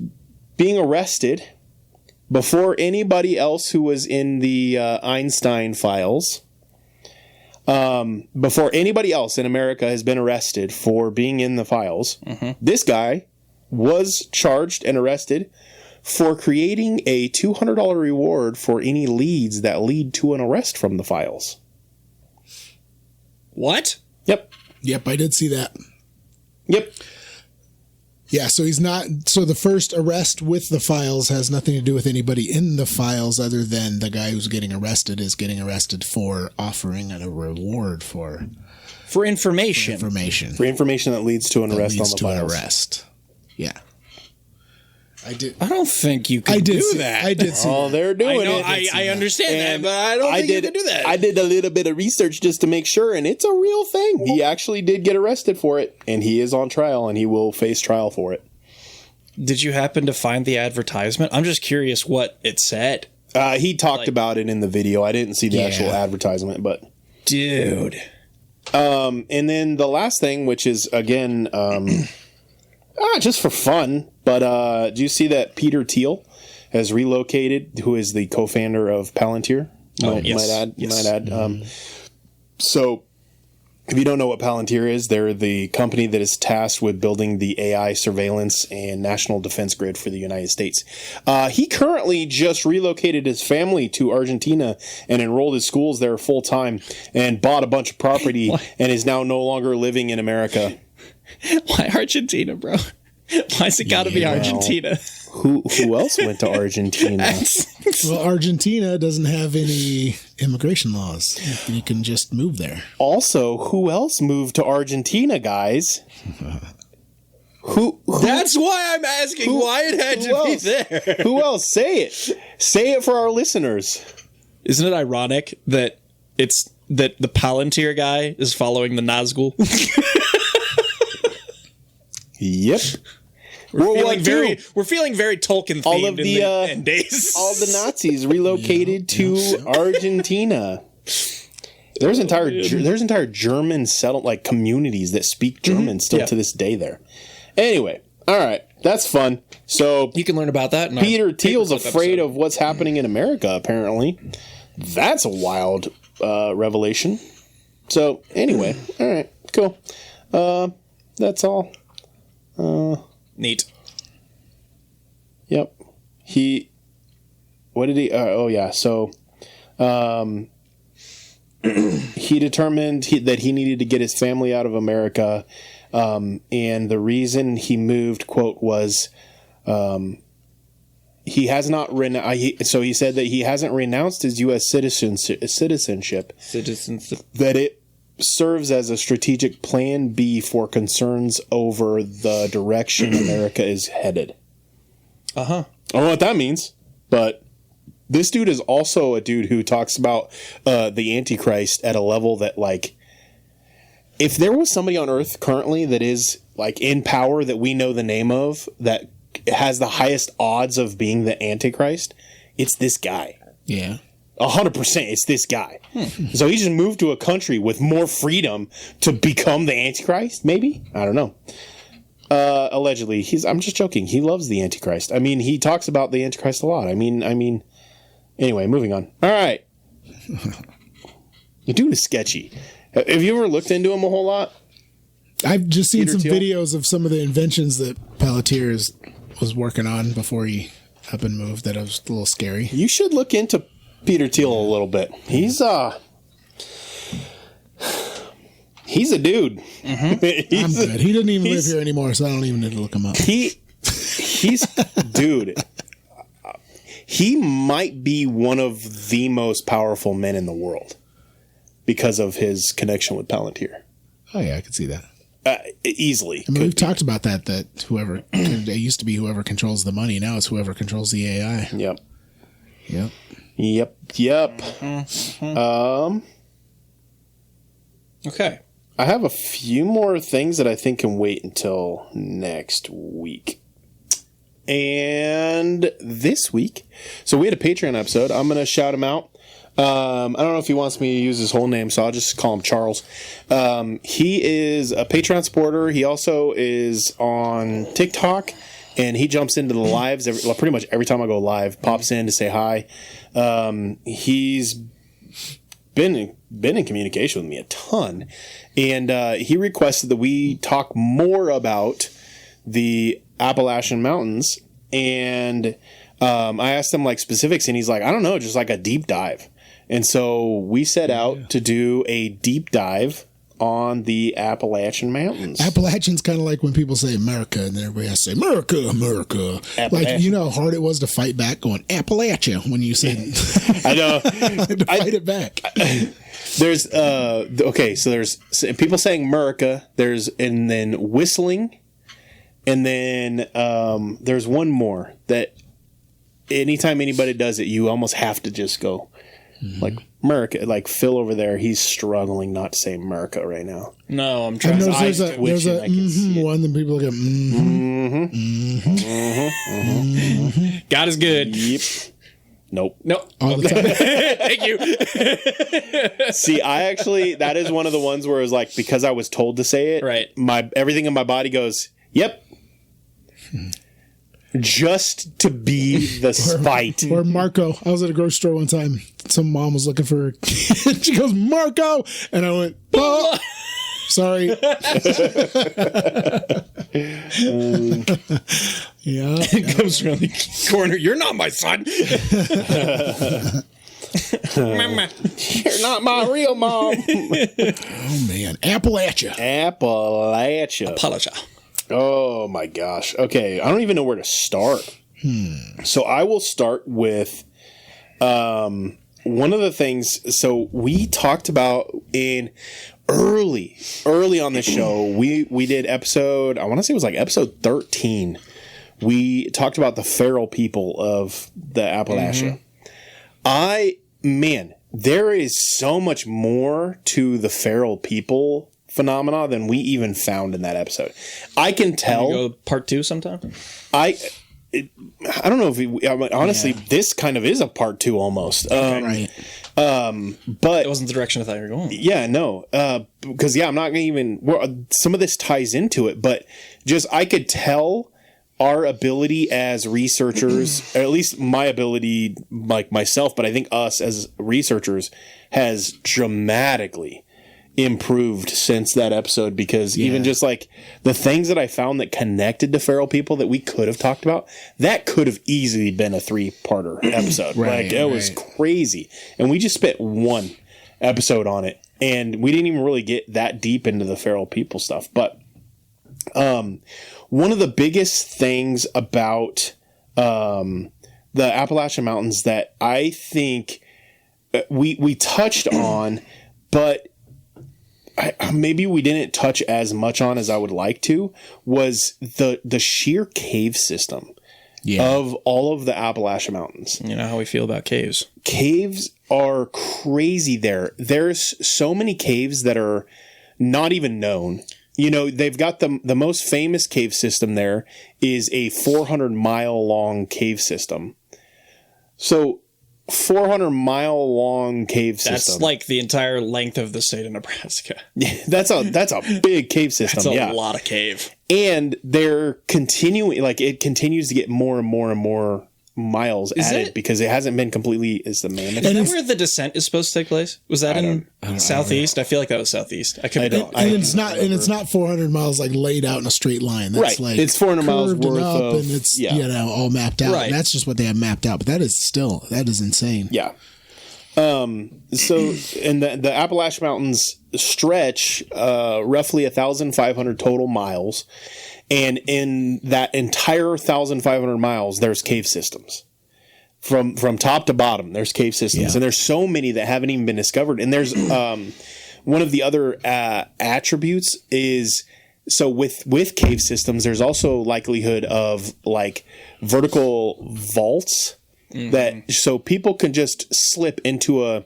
being arrested before anybody else who was in the Einstein files. Before anybody else in America has been arrested for being in the files, this guy was charged and arrested for creating a $200 reward for any leads that lead to an arrest from the files. What? Yep, I did see that. Yep. Yeah, so the first arrest with the files has nothing to do with anybody in the files other than the guy who's getting arrested is getting arrested for offering a reward for information. For information that leads to an arrest on the files. Yeah. I did. I don't think you can do that. I did see that. They're doing it. I understand that, but I don't think you can do that. I did a little bit of research just to make sure, and it's a real thing. He actually did get arrested for it, and he is on trial, and he will face trial for it. Did you happen to find the advertisement? I'm just curious what it said. He talked about it in the video. I didn't see the actual advertisement, but... Dude. And then the last thing, which is, again, just for fun, but do you see that Peter Thiel has relocated, who is the co-founder of Palantir? Might add. So... If you don't know what Palantir is, they're the company that is tasked with building the AI surveillance and national defense grid for the United States. He currently just relocated his family to Argentina and enrolled his schools there full time and bought a bunch of property and is now no longer living in America. Why Argentina, bro? Why's it got to be Argentina? Who else went to Argentina? Well, Argentina doesn't have any immigration laws. You can just move there. Also, who else moved to Argentina, guys? Who? That's why I'm asking why it had to be there. Who else? Say it. Say it for our listeners. Isn't it ironic that the Palantir guy is following the Nazgul? Yep. We're feeling very Tolkien themed in the end days. All the Nazis relocated to Argentina. There's entire German communities that speak German still to this day there. Anyway, all right, that's fun. So you can learn about that. Peter Thiel's afraid of what's happening in America. Apparently, that's a wild revelation. So anyway, all right, cool. That's all. Neat. Yep. What did he? So, he determined that he needed to get his family out of America, and the reason he moved, quote, was, he has not so he said that he hasn't renounced his U.S. citizenship. That it serves as a strategic plan B for concerns over the direction America is headed. I don't know what that means, but this dude is also a dude who talks about the Antichrist at a level that, like, if there was somebody on Earth currently that is, like, in power that we know the name of, that has the highest odds of being the Antichrist, it's this guy. Yeah. 100%, it's this guy. So he just moved to a country with more freedom to become the Antichrist, maybe? I don't know. Allegedly. I'm just joking. He loves the Antichrist. I mean, he talks about the Antichrist a lot. I mean, anyway, moving on. All right. The dude is sketchy. Have you ever looked into him a whole lot? I've just seen some videos of some of the inventions that Palantir was working on before he up and moved that was a little scary. You should look into Peter Thiel a little bit. He's a dude. I'm good. He doesn't even live here anymore, so I don't even need to look him up. He's dude. He might be one of the most powerful men in the world because of his connection with Palantir. Oh yeah, I could see that. Easily. I mean, we've talked about that whoever it used to be whoever controls the money. Now it's whoever controls the AI. Yep. Okay. I have a few more things that I think can wait until next week. And this week, so we had a Patreon episode. I'm going to shout him out. I don't know if he wants me to use his whole name, so I'll just call him Charles. He is a Patreon supporter. He also is on TikTok, and he jumps into the lives pretty much every time I go live, pops in to say hi. He's been in communication with me a ton, and he requested that we talk more about the Appalachian Mountains, and I asked him like specifics, and he's like, I don't know, just like a deep dive. And so we set out to do a deep dive on the Appalachian Mountains. Appalachian's kind of like when people say America, and everybody has to say America, America. Like, you know how hard it was to fight back going Appalachia when you said I know to fight it back. There's so there's people saying America, and then whistling, And then there's one more that anytime anybody does it, you almost have to just go like America. Like Phil over there, he's struggling not to say America right now. No, I'm trying. There's a one that people go. God is good. Yep. Nope. All the time. Thank you. See, that is one of the ones where it was like, because I was told to say it, right? Everything in my body goes, yep. Just to be the spite. Or Marco. I was at a grocery store one time. Some mom was looking for her kid. She goes, Marco! And I went, oh, sorry. Yeah. It comes from the corner. You're not my son. You're not my real mom. Oh, man. Appalachia. Appalachia. Oh, my gosh. Okay. I don't even know where to start. So I will start with one of the things. So we talked about in early on the show, we did episode, I want to say it was like episode 13. We talked about the feral people of the Appalachia. There is so much more to the feral people phenomena than we even found in that episode. I can tell. Can we go part 2 sometime? I don't know if honestly, this kind of is a part 2 almost. Right. But it wasn't the direction I thought you were going. Yeah, no. Because I'm not going to even. Some of this ties into it, but just I could tell our ability as researchers, or at least my ability, like myself, but I think us as researchers has dramatically improved since that episode, because even just like the things that I found that connected to feral people that we could have talked about, that could have easily been a 3-parter episode. It was crazy. And we just spent 1 episode on it, and we didn't even really get that deep into the feral people stuff. But one of the biggest things about the Appalachian Mountains that I think we touched on, but maybe we didn't touch as much on as I would like to, was the sheer cave system of all of the Appalachian Mountains. You know how we feel about caves. Caves are crazy there. There's so many caves that are not even known. You know, they've got the most famous cave system there is a 400-mile long cave system. So 400-mile-long cave system. That's like the entire length of the state of Nebraska. That's a big cave system. That's a lot of cave. And they're continuing, like it continues to get more and more and more miles added because it hasn't been completely. Is the mammoth? Is that where the descent is supposed to take place? Was that in southeast? I feel like that was southeast. I could be wrong. And it's not 400 miles like laid out in a straight line. That's like it's 400 miles worth up, of, and it's all mapped out. Right. That's just what they have mapped out. But that is insane. Yeah. So in the Appalachian Mountains stretch roughly 1,500 total miles. And in that entire 1,500 miles, there's cave systems. From top to bottom, there's cave systems. And there's so many that haven't even been discovered. And there's one of the other attributes is, so with cave systems, there's also likelihood of like vertical vaults that so people can just slip into a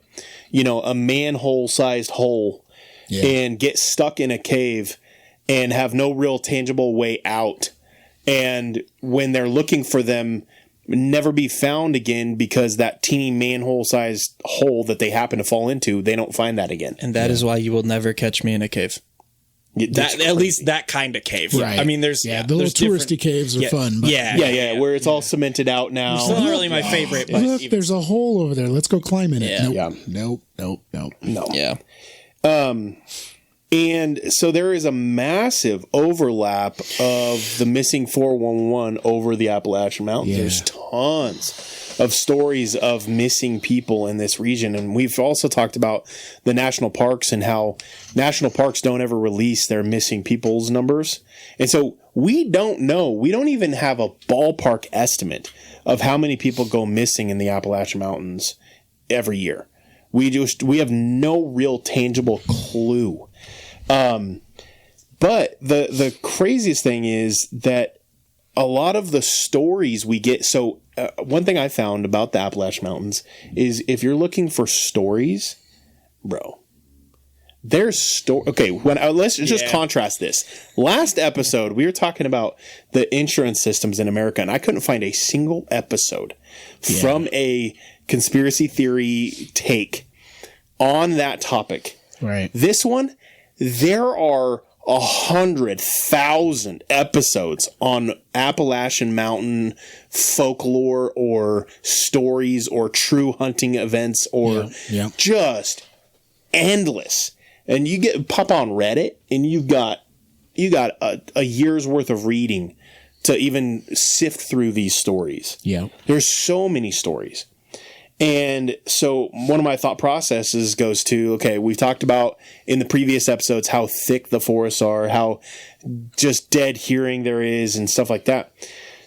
manhole sized hole and get stuck in a cave and have no real tangible way out. And when they're looking for them, never be found again because that teeny manhole-sized hole that they happen to fall into, they don't find that again. And that is why you will never catch me in a cave. At least that kind of cave. Right. I mean, there's the little touristy caves are fun. But where it's all cemented out now. It's not really my favorite. But look, there's a hole over there. Let's go climb in it. Nope. No. Yeah. And so there is a massive overlap of the missing 411 over the Appalachian Mountains. There's tons of stories of missing people in this region. And we've also talked about the national parks and how national parks don't ever release their missing people's numbers. And so we don't know. We don't even have a ballpark estimate of how many people go missing in the Appalachian Mountains every year. We have no real tangible clue. But the craziest thing is that a lot of the stories we get. So one thing I found about the Appalachian Mountains is if you're looking for stories, bro, there's okay. Let's just contrast this. Last episode, we were talking about the insurance systems in America, and I couldn't find a single episode from a conspiracy theory take on that topic. Right. This one, there are 100,000 episodes on Appalachian Mountain folklore or stories or true hunting events or just endless. And you pop on Reddit and you got a year's worth of reading to even sift through these stories. Yeah. There's so many stories. And so one of my thought processes goes to, okay, we've talked about in the previous episodes how thick the forests are, how just dead hearing there is and stuff like that.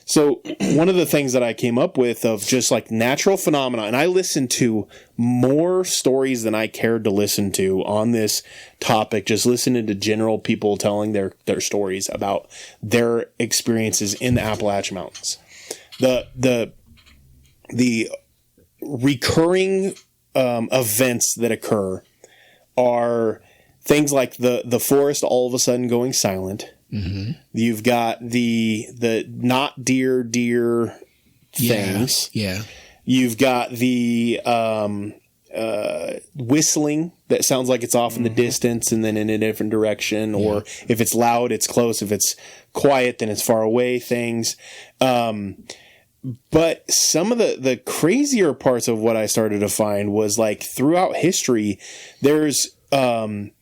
So one of the things that I came up with of just like natural phenomena, and I listened to more stories than I cared to listen to on this topic, just listening to general people telling their stories about their experiences in the Appalachian Mountains. The recurring events that occur are things like the forest all of a sudden going silent. Mm-hmm. You've got the not deer things. Yeah. You've got the whistling that sounds like it's off in the distance and then in a different direction. Yeah. Or if it's loud, it's close. If it's quiet, then it's far away things. But some of the crazier parts of what I started to find was like throughout history, there's been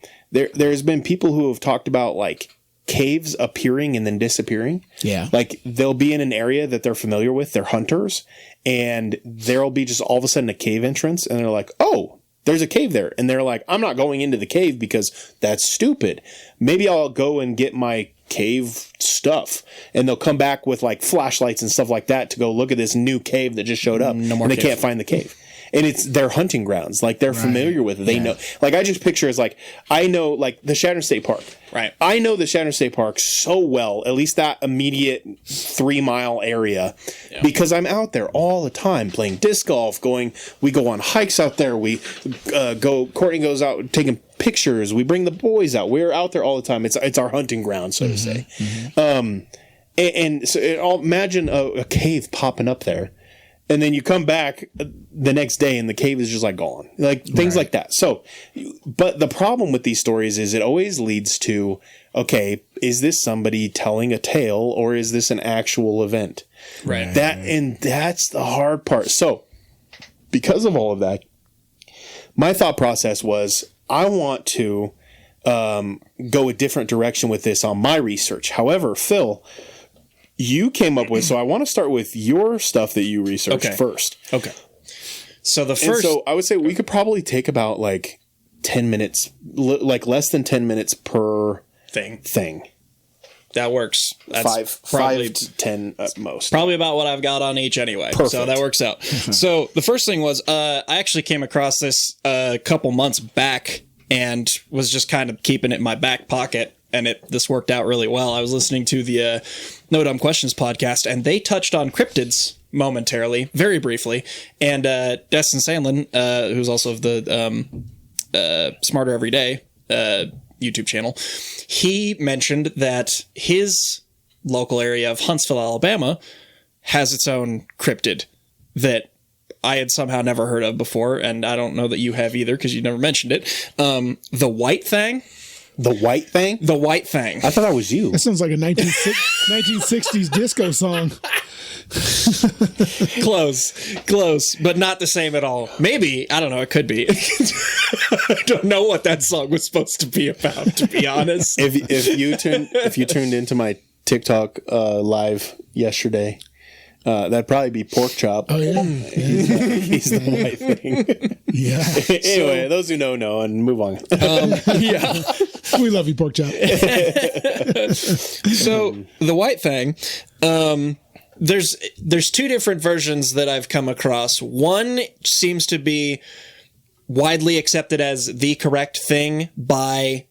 people who have talked about like caves appearing and then disappearing. Yeah. Like they'll be in an area that they're familiar with. They're hunters and there'll be just all of a sudden a cave entrance and they're like, oh, there's a cave there. And they're like, I'm not going into the cave because that's stupid. Maybe I'll go and get my cave stuff. And they'll come back with like flashlights and stuff like that to go look at this new cave that just showed up. No more and they can't find the cave. And it's their hunting grounds. Like they're familiar with it. They know. Like I just picture as like, I know like the Shattern State Park. Right. I know the Shattern State Park so well, at least that immediate 3-mile area, because I'm out there all the time playing disc golf, we go on hikes out there. We Courtney goes out taking pictures. We bring the boys out. We're out there all the time. It's our hunting ground, so to say. Mm-hmm. And so imagine a cave popping up there. And then you come back the next day and the cave is just like gone. Like things like that. So, but the problem with these stories is it always leads to, okay, is this somebody telling a tale or is this an actual event? Right. And that's the hard part. So because of all of that, my thought process was I want to go a different direction with this on my research. However, Phil, you came up with, so I want to start with your stuff that you researched first. Okay. So the first... So I would say we could probably take about like 10 minutes, like less than 10 minutes per thing. That works. That's 5 to 10 at most. Probably about what I've got on each anyway. Perfect. So that works out. So the first thing was I actually came across this a couple months back and was just kind of keeping it in my back pocket. And this worked out really well. I was listening to the No Dumb Questions podcast, and they touched on cryptids momentarily, very briefly. And Destin Sandlin, who's also of the Smarter Every Day YouTube channel, he mentioned that his local area of Huntsville, Alabama, has its own cryptid that I had somehow never heard of before, and I don't know that you have either because you never mentioned it. The White Thing. The White Thing? The White Thing. I thought that was you. That sounds like a 1960s disco song. Close, but not the same at all. Maybe, I don't know, it could be. I don't know what that song was supposed to be about, to be honest. If you tuned into my TikTok live yesterday, that'd probably be Pork Chop. Oh, yeah. He's the White Thing. Yeah. Anyway, those who know, and move on. Yeah. We love you, Pork Chop. So, the White Thing, there's two different versions that I've come across. One seems to be widely accepted as the correct thing by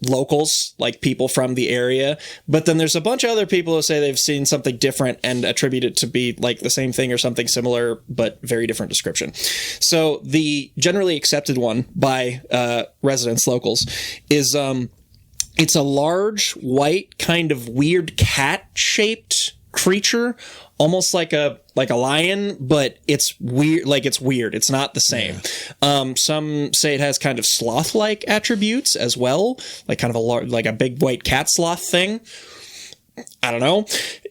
locals, like people from the area. But then there's a bunch of other people who say they've seen something different and attribute it to be like the same thing or something similar, but very different description. So the generally accepted one by residents, locals, is it's a large, white, kind of weird cat-shaped creature, almost like a lion, but it's weird. Like, it's weird. It's not the same. Yeah. Some say it has kind of sloth-like attributes as well, like kind of like a big white cat sloth thing. I don't know.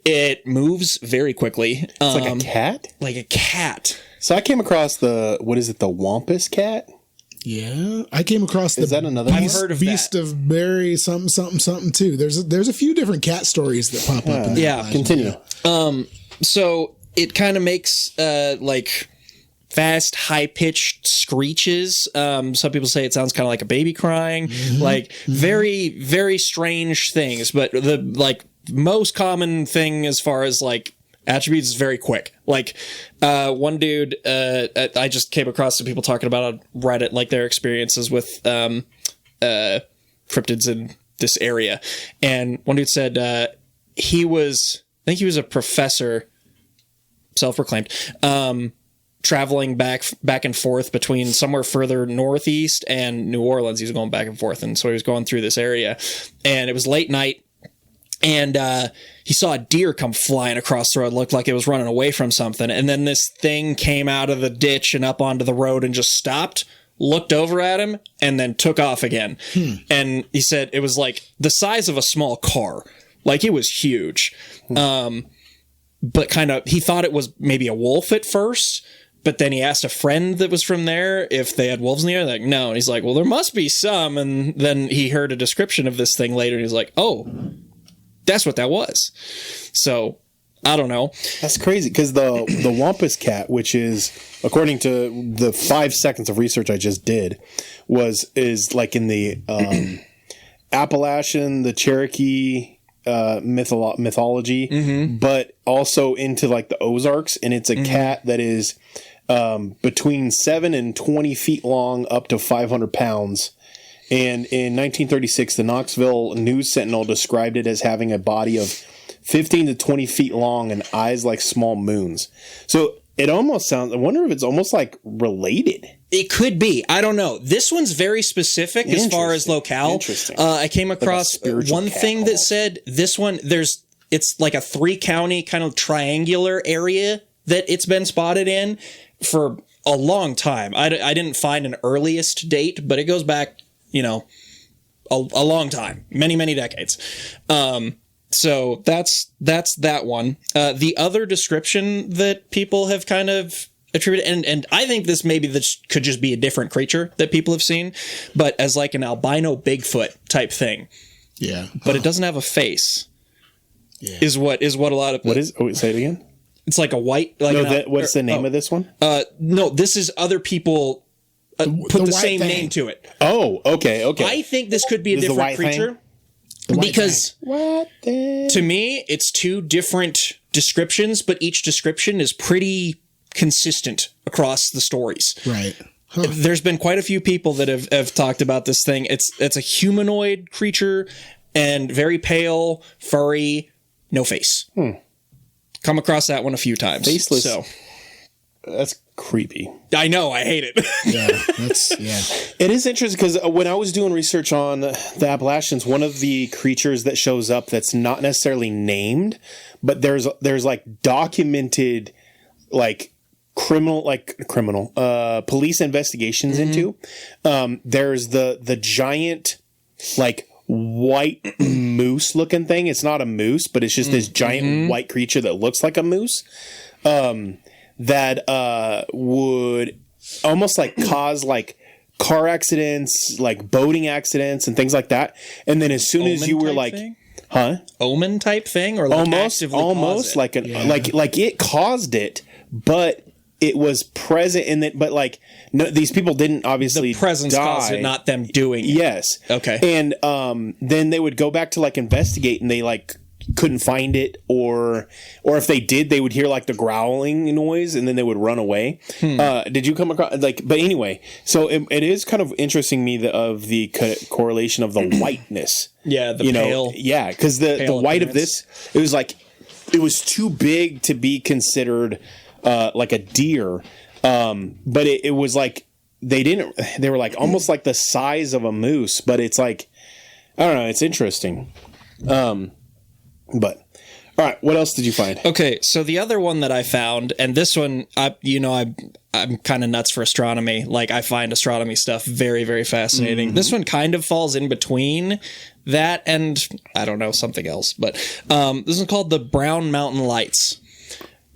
It moves very quickly. It's like a cat? Like a cat. So I came across the Wampus cat? Yeah, I came across Is that another? I've heard of Beast that. of Berry something too. There's a few different cat stories that pop up. In yeah, continue. So it kind of makes like fast, high pitched screeches. Some people say it sounds kind of like a baby crying. Like very, very strange things. But the like most common thing as far as like attributes is very quick. Like one dude I just came across some people talking about on Reddit, like their experiences with cryptids in this area, and one dude said I think he was a professor, self-proclaimed, traveling back and forth between somewhere further northeast and New Orleans. He was going back and forth, and so he was going through this area, and it was late night. And he saw a deer come flying across the road. Looked like it was running away from something. And then this thing came out of the ditch and up onto the road and just stopped, looked over at him, and then took off again. And he said it was like the size of a small car. Like, it was huge. But kind of, he thought it was maybe a wolf at first. But then he asked a friend that was from there if they had wolves in the area. Like, no. And he's like, well, there must be some. And then he heard a description of this thing later. And he's like, oh, that's what that was. So I don't know. That's crazy, because the Wampus cat, which is, according to the 5 seconds of research I just did, is like in the Appalachian, the Cherokee mythology, but also into like the Ozarks, and it's a cat that is between 7 and 20 feet long, up to 500 pounds. And in 1936, the Knoxville News Sentinel described it as having a body of 15 to 20 feet long and eyes like small moons. So it almost sounds, I wonder if it's almost like related. It could be. I don't know. This one's very specific as far as locale. Interesting. I came across like one thing that said this one, it's like a 3-county kind of triangular area that it's been spotted in for a long time. I didn't find an earliest date, but it goes back, a long time, many, many decades. So that's that one. The other description that people have kind of attributed, and I think this could just be a different creature that people have seen, but as like an albino Bigfoot type thing. Yeah. But it doesn't have a face. Yeah. Is what a lot of... What is... Oh, say it again? It's like a white... Like what's the name of this one? No, this is other people... put the same name to it. Oh, okay. I think this could be a different creature because to me, it's two different descriptions, but each description is pretty consistent across the stories. Right. There's been quite a few people that have talked about this thing. It's a humanoid creature and very pale, furry, no face. Come across that one a few times. Faceless. So that's creepy. I know. I hate it. It is interesting because when I was doing research on the Appalachians, one of the creatures that shows up that's not necessarily named, but there's like documented like criminal police investigations into. There's the giant like white moose looking thing. It's not a moose, but it's just this giant white creature that looks like a moose. That would almost like cause like car accidents, like boating accidents and things like that. And then as soon as you were like, omen type thing, or like almost like like it caused it, but it was present in that. But like no, these people didn't obviously the presence die. caused it, not them doing it. Yes. Okay. And then they would go back to like investigate, and they like couldn't find it, or if they did, they would hear like the growling noise and then they would run away. Did you come across but anyway, so it is kind of interesting me of the correlation of the whiteness. Yeah, the pale. Yeah, because the white appearance of this, it was too big to be considered like a deer, but it was like they were like almost like the size of a moose, but it's like, I don't know, it's interesting. But all right, what else did you find? Okay, so the other one that I found, and this one, I'm kind of nuts for astronomy. Like, I find astronomy stuff very, very fascinating. Mm-hmm. This one kind of falls in between that and, I don't know, something else. But this is called the Brown Mountain Lights.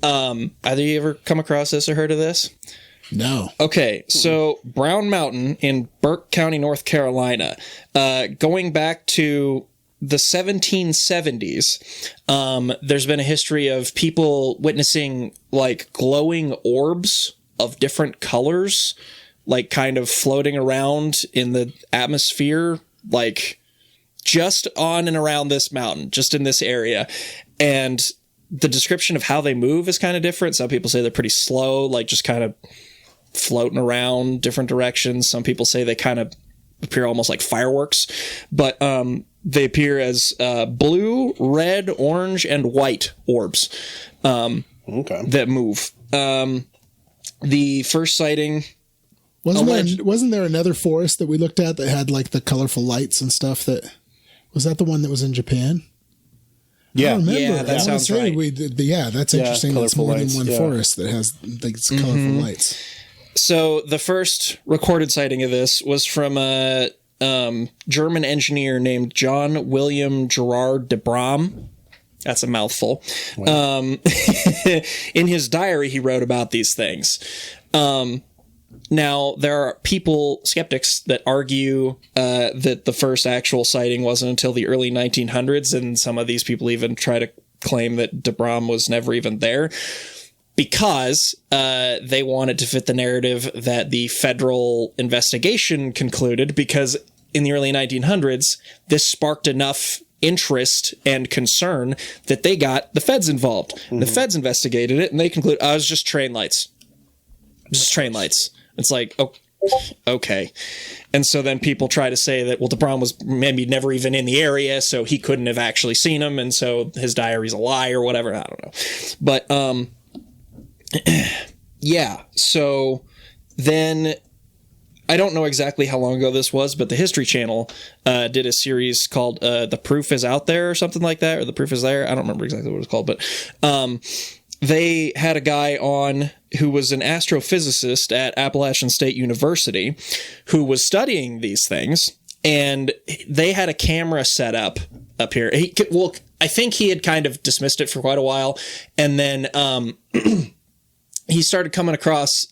Either you ever come across this or heard of this? No. Okay, so Brown Mountain in Burke County, North Carolina, going back to the 1770s, there's been a history of people witnessing like glowing orbs of different colors, like kind of floating around in the atmosphere, like just on and around this mountain, just in this area. And the description of how they move is kind of different. Some people say they're pretty slow, like just kind of floating around different directions. Some people say they kind of appear almost like fireworks, but they appear as blue, red, orange, and white orbs that move. The first sighting... Wasn't there another forest that we looked at that had like the colorful lights and stuff? Was that the one that was in Japan? Yeah, I don't remember. Yeah, that sounds right. That's interesting. It's more than one forest that has these colorful lights. So the first recorded sighting of this was from a German engineer named John William Gerard de Bram. That's a mouthful. Wow. In his diary, he wrote about these things. Now, there are skeptics that argue that the first actual sighting wasn't until the early 1900s, and some of these people even try to claim that de Bram was never even there, because they wanted to fit the narrative that the federal investigation concluded, because in the early 1900s, this sparked enough interest and concern that they got the feds involved. Mm-hmm. The feds investigated it, and they concluded, it was just train lights. Just train lights. It's like, oh, okay. And so then people try to say that, well, de Bram was maybe never even in the area, so he couldn't have actually seen him, and so his diary's a lie or whatever. I don't know. But, yeah. So then, I don't know exactly how long ago this was, but the History Channel did a series called The Proof is Out There or something like that, or The Proof is There. I don't remember exactly what it was called, but they had a guy on who was an astrophysicist at Appalachian State University who was studying these things, and they had a camera set up here. I think he had kind of dismissed it for quite a while, and then he started coming across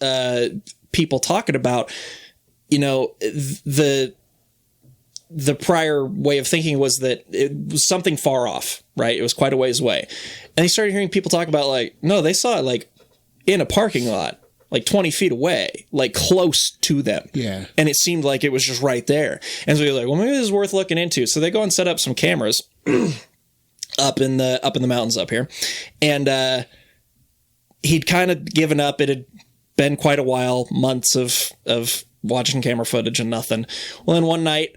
people talking about, the prior way of thinking was that it was something far off, right? It was quite a ways away. And he started hearing people talk about, like, no, they saw it, like, in a parking lot, like 20 feet away, like close to them. Yeah. And it seemed like it was just right there. And so he was like, well, maybe this is worth looking into. So they go and set up some cameras up in the mountains up here. And he'd kind of given up. It had been quite a while, months of watching camera footage and nothing. Well, then one night,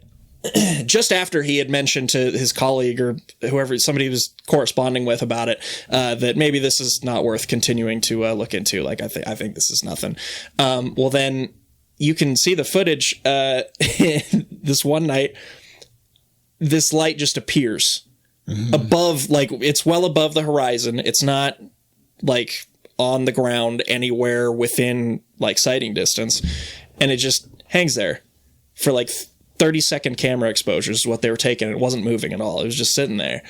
just after he had mentioned to his colleague or whoever, somebody he was corresponding with about it, that maybe this is not worth continuing to look into. Like, I think this is nothing. Well, then you can see the footage. This one night, this light just appears above, like, it's well above the horizon. It's not like on the ground anywhere within like sighting distance, and it just hangs there for like 30-second camera exposures is what they were taking. It wasn't moving at all. It was just sitting there,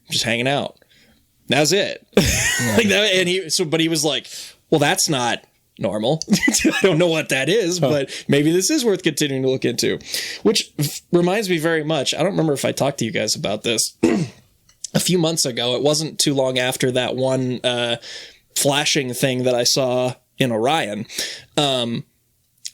just hanging out. That was it. Yeah. Like that, and but he was like, well, that's not normal. I don't know what that is, but maybe this is worth continuing to look into. Which reminds me very much, I don't remember if I talked to you guys about this a few months ago. It wasn't too long after that one flashing thing that I saw in Orion.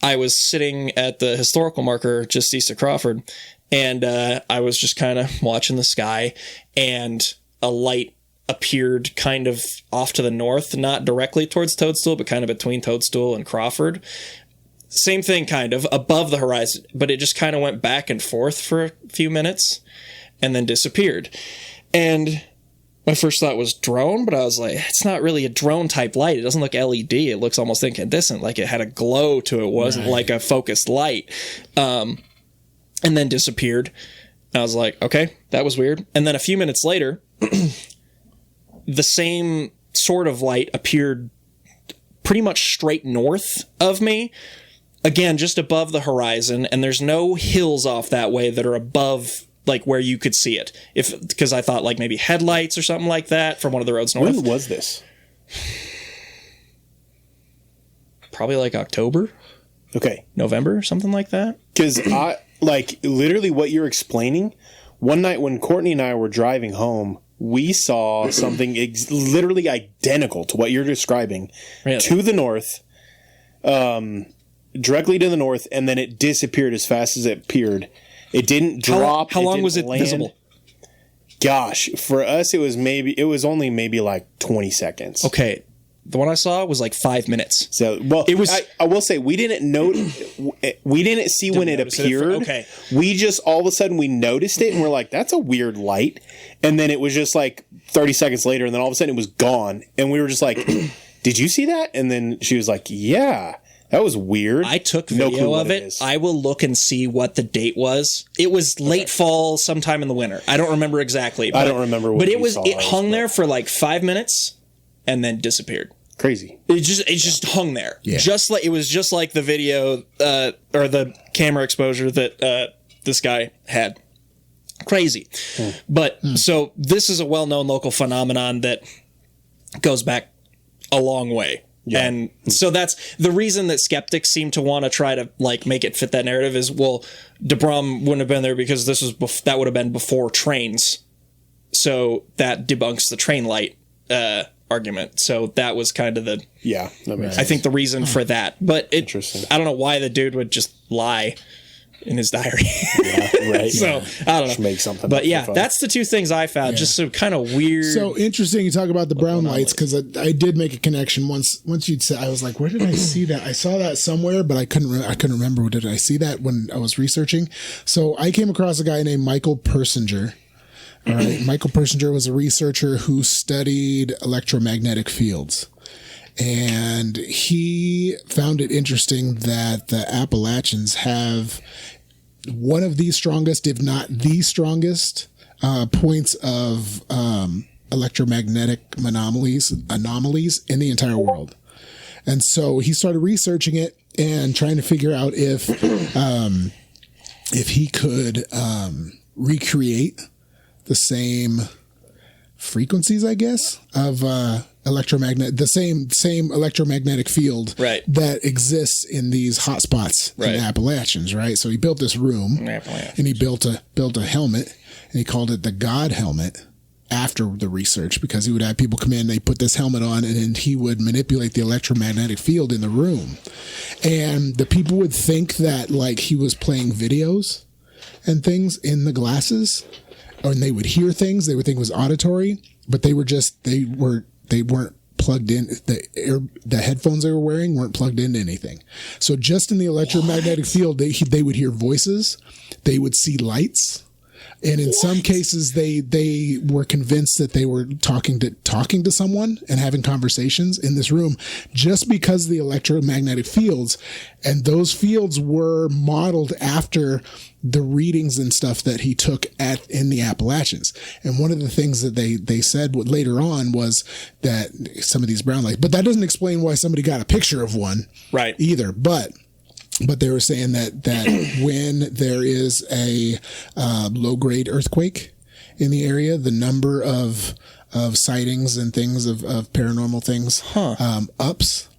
I was sitting at the historical marker just east of Crawford, and I was just kind of watching the sky, and a light appeared kind of off to the north, not directly towards Toadstool, but kind of between Toadstool and Crawford. Same thing, kind of above the horizon, but it just kind of went back and forth for a few minutes and then disappeared. And my first thought was drone, but I was like, it's not really a drone type light. It doesn't look LED. It looks almost incandescent, like it had a glow to it. It wasn't like a focused light. And then disappeared. I was like, okay, that was weird. And then a few minutes later, the same sort of light appeared pretty much straight north of me. Again, just above the horizon. And there's no hills off that way that are above like where you could see it, because I thought like maybe headlights or something like that from one of the roads north. When was this? Probably like October. Okay, November, something like that. Because I like literally what you're explaining. One night when Courtney and I were driving home, we saw something literally identical to what you're describing to the north, directly to the north, and then it disappeared as fast as it appeared. It didn't drop. How long was it visible? Gosh, for us, it was only maybe like 20 seconds. Okay. The one I saw was like 5 minutes. So, well, it was. I will say we didn't see when it appeared. Okay. We just all of a sudden we noticed it and we're like, that's a weird light. And then it was just like 30 seconds later, and then all of a sudden it was gone, and we were just like, "Did you see that?" And then she was like, "Yeah." That was weird. I took video of it. I will look and see what the date was. It was late fall, sometime in the winter. I don't remember exactly. But, I don't remember what it hung there for like 5 minutes and then disappeared. Crazy. It just hung there. Yeah. It was just like the video or the camera exposure that this guy had. Crazy. But so this is a well-known local phenomenon that goes back a long way. Yeah. And so that's the reason that skeptics seem to want to try to like make it fit that narrative is, well, DeBrum wouldn't have been there because this was that would have been before trains. So that debunks the train light argument. So that was kind of the that makes sense. I think the reason for that. But Interesting. I don't know why the dude would just lie in his diary. Yeah, right. So I don't know. Just make something. But yeah, that's the two things I found. Just so kind of weird. So interesting you talk about the brown lights, because I did make a connection once you'd said, I was like, where did I see that? I saw that somewhere, but I couldn't remember. Did I see that when I was researching? So I came across a guy named Michael Persinger. All right. Michael Persinger was a researcher who studied electromagnetic fields. And he found it interesting that the Appalachians have one of the strongest, if not the strongest, points of electromagnetic anomalies in the entire world. And so he started researching it and trying to figure out if he could recreate the same frequencies, I guess, of the same electromagnetic field that exists in these hot spots in the Appalachians, right? So he built this room and he built a helmet, and he called it the God helmet after the research, because he would have people come in, they put this helmet on, and then he would manipulate the electromagnetic field in the room. And the people would think that like he was playing videos and things in the glasses, and they would hear things, they would think it was auditory, but they weren't plugged in. The headphones they were wearing weren't plugged into anything. So just in the electromagnetic field, they would hear voices, they would see lights, and in some cases they were convinced that they were talking to someone and having conversations in this room, just because of the electromagnetic fields. And those fields were modeled after the readings and stuff that he took in the Appalachians. And one of the things that they said later on was that some of these brown lights, but that doesn't explain why somebody got a picture of one either. But they were saying that when there is a low-grade earthquake in the area, the number of sightings and things of paranormal things ups.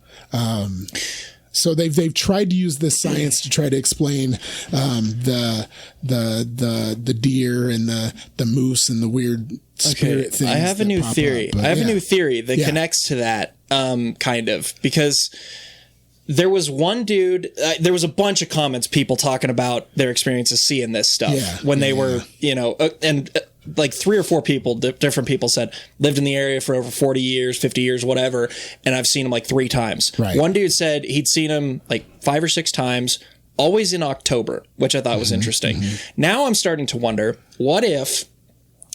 So they've tried to use this science to try to explain the deer and the moose and the weird spirit things. I have a new theory. I have a new theory that connects to that, kind of, because there was one dude, there was a bunch of comments, people talking about their experiences seeing this stuff when they were, and like 3 or 4 people, different people said, lived in the area for over 40 years, 50 years, whatever, and I've seen him like 3 times. Right. One dude said he'd seen him like 5 or 6 times, always in October, which I thought was interesting. Now I'm starting to wonder, what if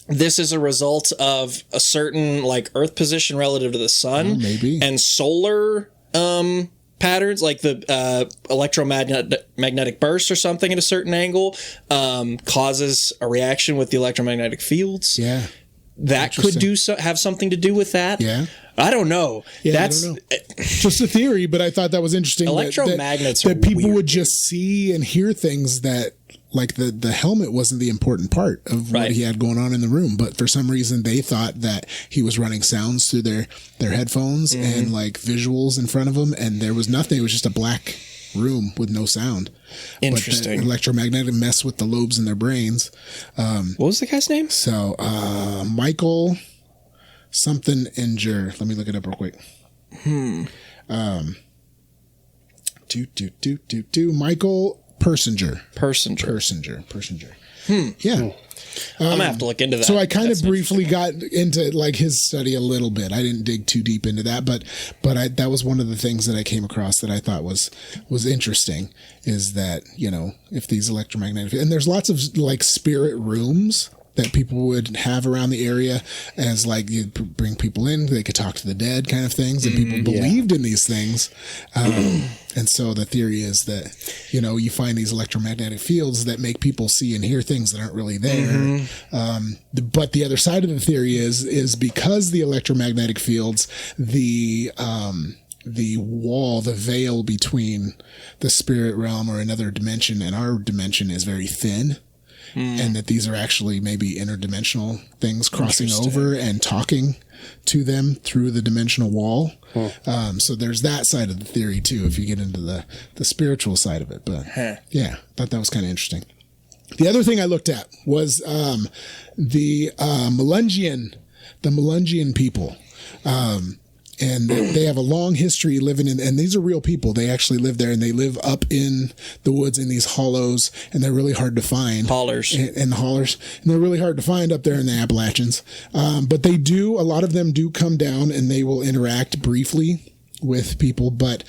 this is a result of a certain like Earth position relative to the sun, maybe, and solar patterns, like the electromagnetic burst or something at a certain angle causes a reaction with the electromagnetic fields. Yeah, that could have something to do with that. Yeah, I don't know. Yeah, That's I don't know. Just a theory, but I thought that was interesting. Electromagnets that people weird. would just see and hear things that, like the helmet wasn't the important part of what he had going on in the room, but for some reason they thought that he was running sounds through their headphones and like visuals in front of them, and there was nothing. It was just a black room with no sound. Interesting. But the electromagnetic mess with the lobes in their brains. What was the guy's name? So Michael something Inger. Let me look it up real quick. Michael Persinger. Yeah. I'm gonna have to look into that. So I kind of briefly got into like his study a little bit. I didn't dig too deep into that, but that was one of the things that I came across that I thought was interesting, is that, you know, if these electromagnetic, and there's lots of like spirit rooms that people would have around the area, as like you bring people in, they could talk to the dead kind of things, and people believed in these things. And so the theory is that, you know, you find these electromagnetic fields that make people see and hear things that aren't really there. But the other side of the theory is because the electromagnetic fields, the wall, the veil between the spirit realm or another dimension and our dimension is very thin. And that these are actually maybe interdimensional things crossing over and talking to them through the dimensional wall. So there's that side of the theory too, if you get into the spiritual side of it. But yeah, thought that was kind of interesting. The other thing I looked at was the Melungeon people. And they have a long history living in, and these are real people. They actually live there, and they live up in the woods in these hollows, and they're really hard to find. Hollers. And the hollers. And they're really hard to find up there in the Appalachians. But a lot of them do come down, and they will interact briefly with people. But,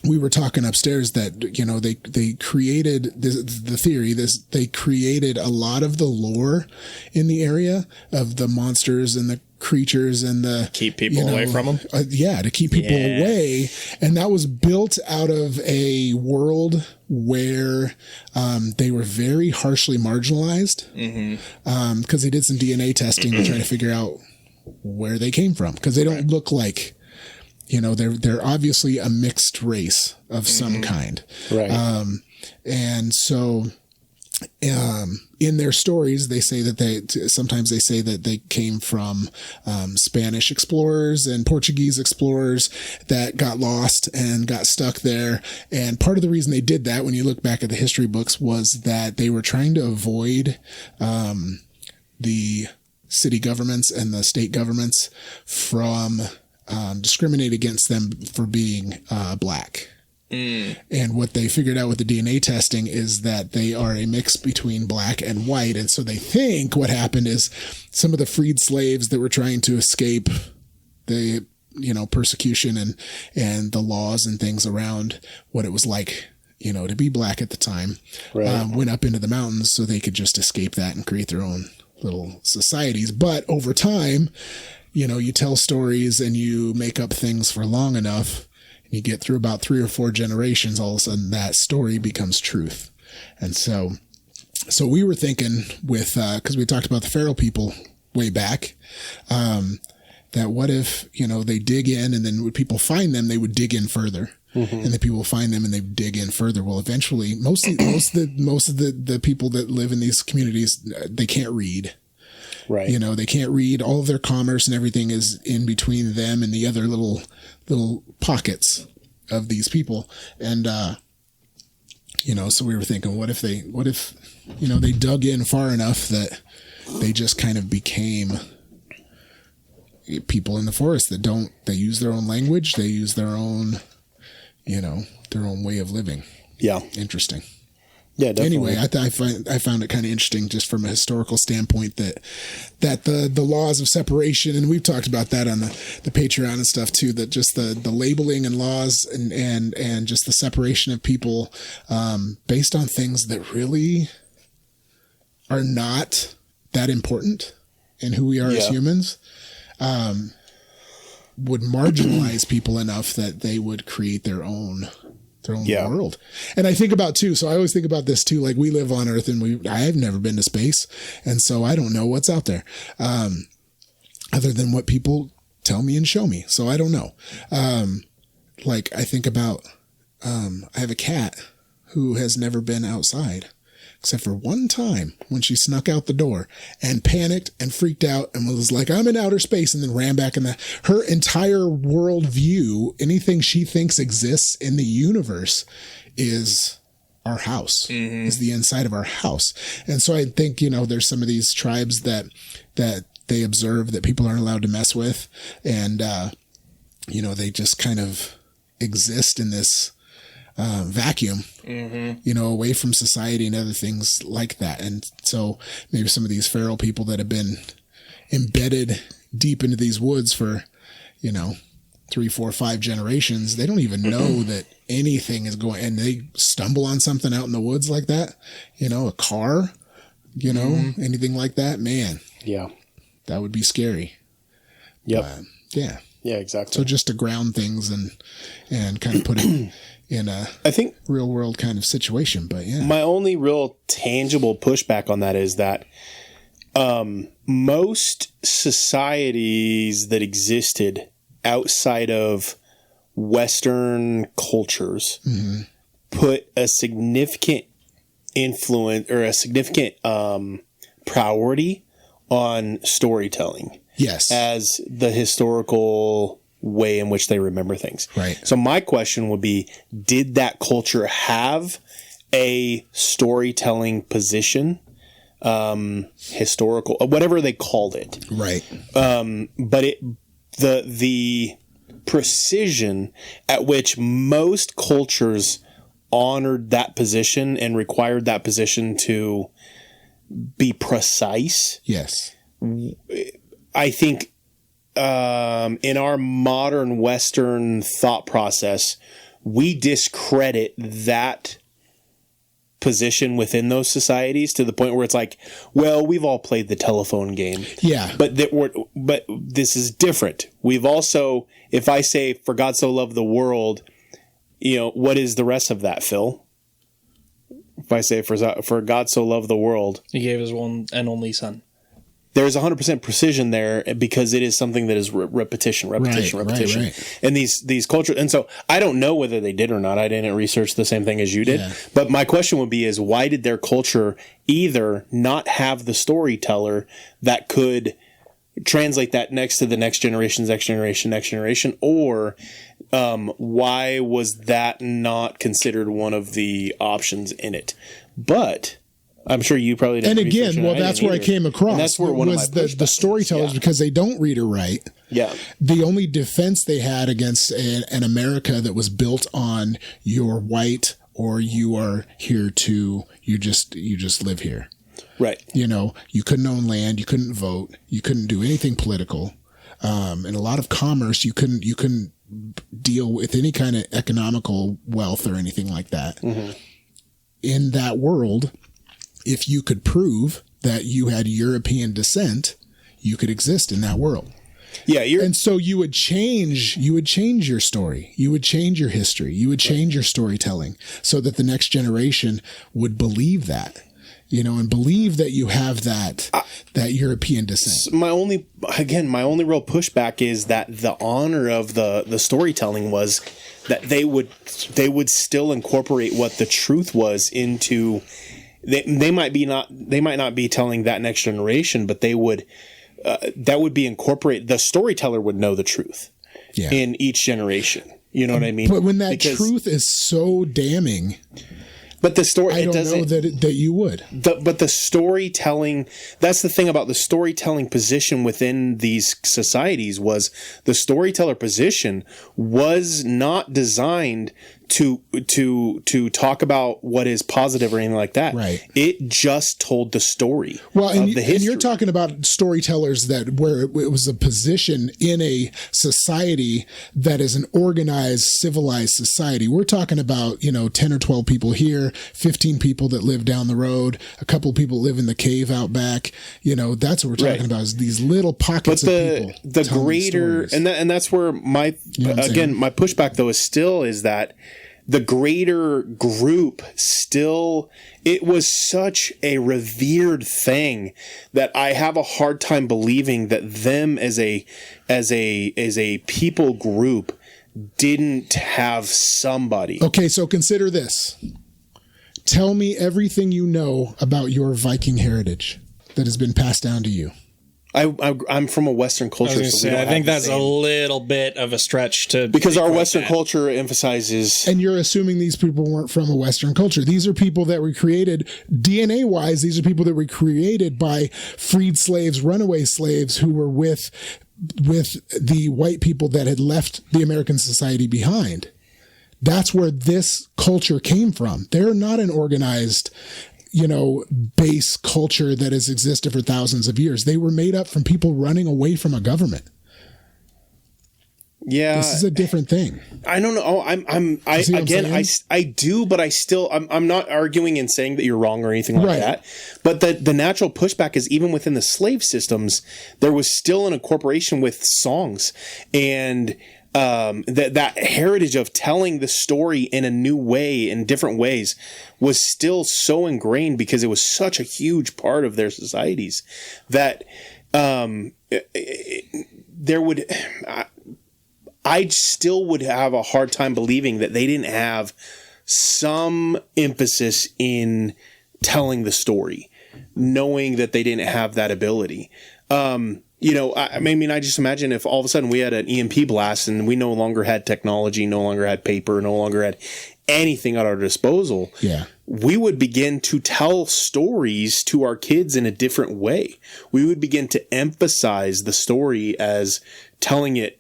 we were talking upstairs that, you know, they created the theory, they created a lot of the lore in the area of the monsters and the creatures and the keep people away from them. To keep people away. And that was built out of a world where they were very harshly marginalized because they did some DNA testing to try to figure out where they came from, because they don't look like, you know, they're obviously a mixed race of some kind. Right. And so, in their stories, they say that sometimes they say that they came from, Spanish explorers and Portuguese explorers that got lost and got stuck there. And part of the reason they did that, when you look back at the history books, was that they were trying to avoid, the city governments and the state governments from, discriminate against them for being black. And what they figured out with the DNA testing is that they are a mix between black and white. And so they think what happened is some of the freed slaves that were trying to escape the, you know, persecution and the laws and things around what it was like, you know, to be black at the time, went up into the mountains so they could just escape that and create their own little societies. But over time, you know, you tell stories and you make up things for long enough, and you get through about 3 or 4 generations, all of a sudden that story becomes truth. And so we were thinking with, cause we talked about the feral people way back, that what if, you know, they dig in, and then when people find them, they would dig in further. And the people find them and they dig in further. Well, eventually most of the people that live in these communities, they can't read. Right. You know, they can't read. All of their commerce and everything is in between them and the other little pockets of these people. And, you know, so we were thinking, what if, you know, they dug in far enough that they just kind of became people in the forest they use their own language. They use their own, you know, their own way of living. Yeah. Interesting. Yeah, definitely. Anyway, I found it kind of interesting just from a historical standpoint that the laws of separation, and we've talked about that on the Patreon and stuff too, that just the labeling and laws and just the separation of people based on things that really are not that important in who we are as humans, would marginalize people enough that they would create their own world. And I think about too, so I always think about this too, like we live on Earth and I've never been to space. And so I don't know what's out there, other than what people tell me and show me. So I don't know. Like I think about, I have a cat who has never been outside except for one time when she snuck out the door and panicked and freaked out and was like, I'm in outer space, and then ran back in her entire world view. Anything she thinks exists in the universe is our house, is the inside of our house. And so I think, there's some of these tribes that they observe that people aren't allowed to mess with. And, they just kind of exist in this vacuum, away from society and other things like that. And so maybe some of these feral people that have been embedded deep into these woods for, 3, 4, 5 generations, they don't even know that anything is going, and they stumble on something out in the woods like that, a car, anything like that, man. Yeah. That would be scary. Yep. Yeah. Yeah, exactly. So just to ground things and kind of put it in a real world kind of situation. But yeah, my only real tangible pushback on that is that most societies that existed outside of Western cultures put a significant influence or a significant priority on storytelling. Yes. As the historical way in which they remember things. Right. So my question would be, did that culture have a storytelling position, historical, whatever they called it? Right. But the precision at which most cultures honored that position and required that position to be precise. Yes. I think in our modern Western thought process, we discredit that position within those societies to the point where it's like, well, we've all played the telephone game. Yeah. But this is different. We've also, if I say, for God so loved the world, what is the rest of that, Phil? If I say, for God so loved the world, He gave His one and only Son. There's 100% precision there because it is something that is repetition. Right. And these cultures, and so I don't know whether they did or not. I didn't research the same thing as you did. Yeah. But my question would be is, why did their culture either not have the storyteller that could translate that next to the next generation, or why was that not considered one of the options in it? But I'm sure you probably didn't. And again, that's where I came across. And that's where one was of my the storytellers, because they don't read or write. Yeah. The only defense they had against an America that was built on you're white or you are here you just live here. Right. You couldn't own land, you couldn't vote, you couldn't do anything political. And a lot of commerce, you couldn't deal with any kind of economical wealth or anything like that. Mm-hmm. In that world, if you could prove that you had European descent, you could exist in that world. Yeah, and so you would change your story, you would change your history, you would change your storytelling, so that the next generation would believe that, and believe that you have that European descent. My only real pushback is that the honor of the storytelling was that they would still incorporate what the truth was into. They might not be telling that next generation, but they would that would be incorporated. The storyteller would know the truth in each generation. You know what I mean? But when that truth is so damning, but the story, I don't know that you would. But the storytelling, that's the thing about the storytelling position within these societies, was the storyteller position was not designed to talk about what is positive or anything like that. Right. It just told the story. Well, of the history. And you're talking about storytellers where it was a position in a society that is an organized, civilized society. We're talking about, 10 or 12 people here, 15 people that live down the road, a couple of people live in the cave out back. That's what we're talking about, is these little pockets of people. The greater, and that's where my pushback though is that the greater group still, it was such a revered thing that I have a hard time believing that them as a people group didn't have somebody. Okay, so consider this. Tell me everything you know about your Viking heritage that has been passed down to you. I'm from a Western culture, I think that's a little bit of a stretch because our Western culture emphasizes. And you're assuming these people weren't from a Western culture. These are people that were created DNA wise. These are people that were created by freed slaves, runaway slaves who were with the white people that had left the American society behind. That's where this culture came from. They're not an organized base culture that has existed for thousands of years. They were made up from people running away from a government. Yeah. This is a different thing. I don't know. I do, but I'm not arguing and saying that you're wrong or anything like that. But the natural pushback is even within the slave systems, there was still an incorporation with songs and that heritage of telling the story in a new way, in different ways, was still so ingrained because it was such a huge part of their societies that I still would have a hard time believing that they didn't have some emphasis in telling the story, knowing that they didn't have that ability. I just imagine if all of a sudden we had an EMP blast and we no longer had technology, no longer had paper, no longer had anything at our disposal, we would begin to tell stories to our kids in a different way. We would begin to emphasize the story as telling it.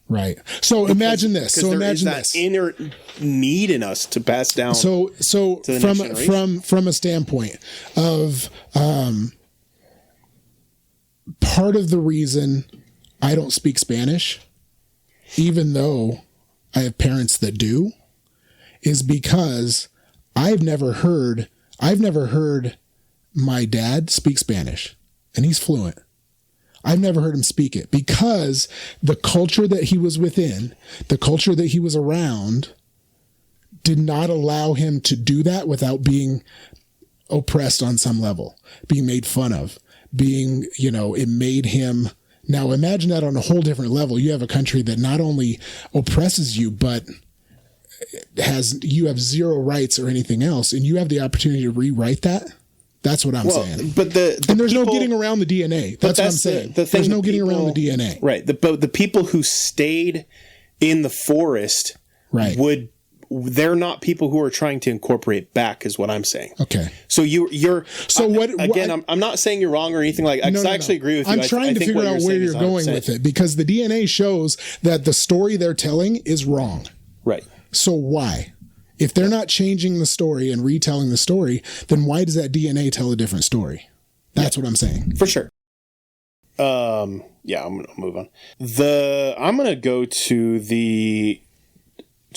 Right. So imagine this. So imagine that inner need in us to pass down. So from a standpoint of part of the reason I don't speak Spanish, even though I have parents that do, is because I've never heard my dad speak Spanish, and he's fluent. I've never heard him speak it because the culture that he was within, the culture that he was around, did not allow him to do that without being oppressed on some level, being made fun of, it made him. Now imagine that on a whole different level. You have a country that not only oppresses you, but you have zero rights or anything else, and you have the opportunity to rewrite that. That's what I'm saying. But there's no getting around the DNA. That's what I'm saying. There's no getting around the DNA. Right. But the people who stayed in the forest they're not people who are trying to incorporate back, is what I'm saying. Okay. So I'm not saying you're wrong or anything like that. I actually agree with you. I'm trying to figure out where you're going with it, because the DNA shows that the story they're telling is wrong. Right. So why? If they're not changing the story and retelling the story, then why does that DNA tell a different story? That's what I'm saying. For sure. I'm going to move on. I'm going to go to the I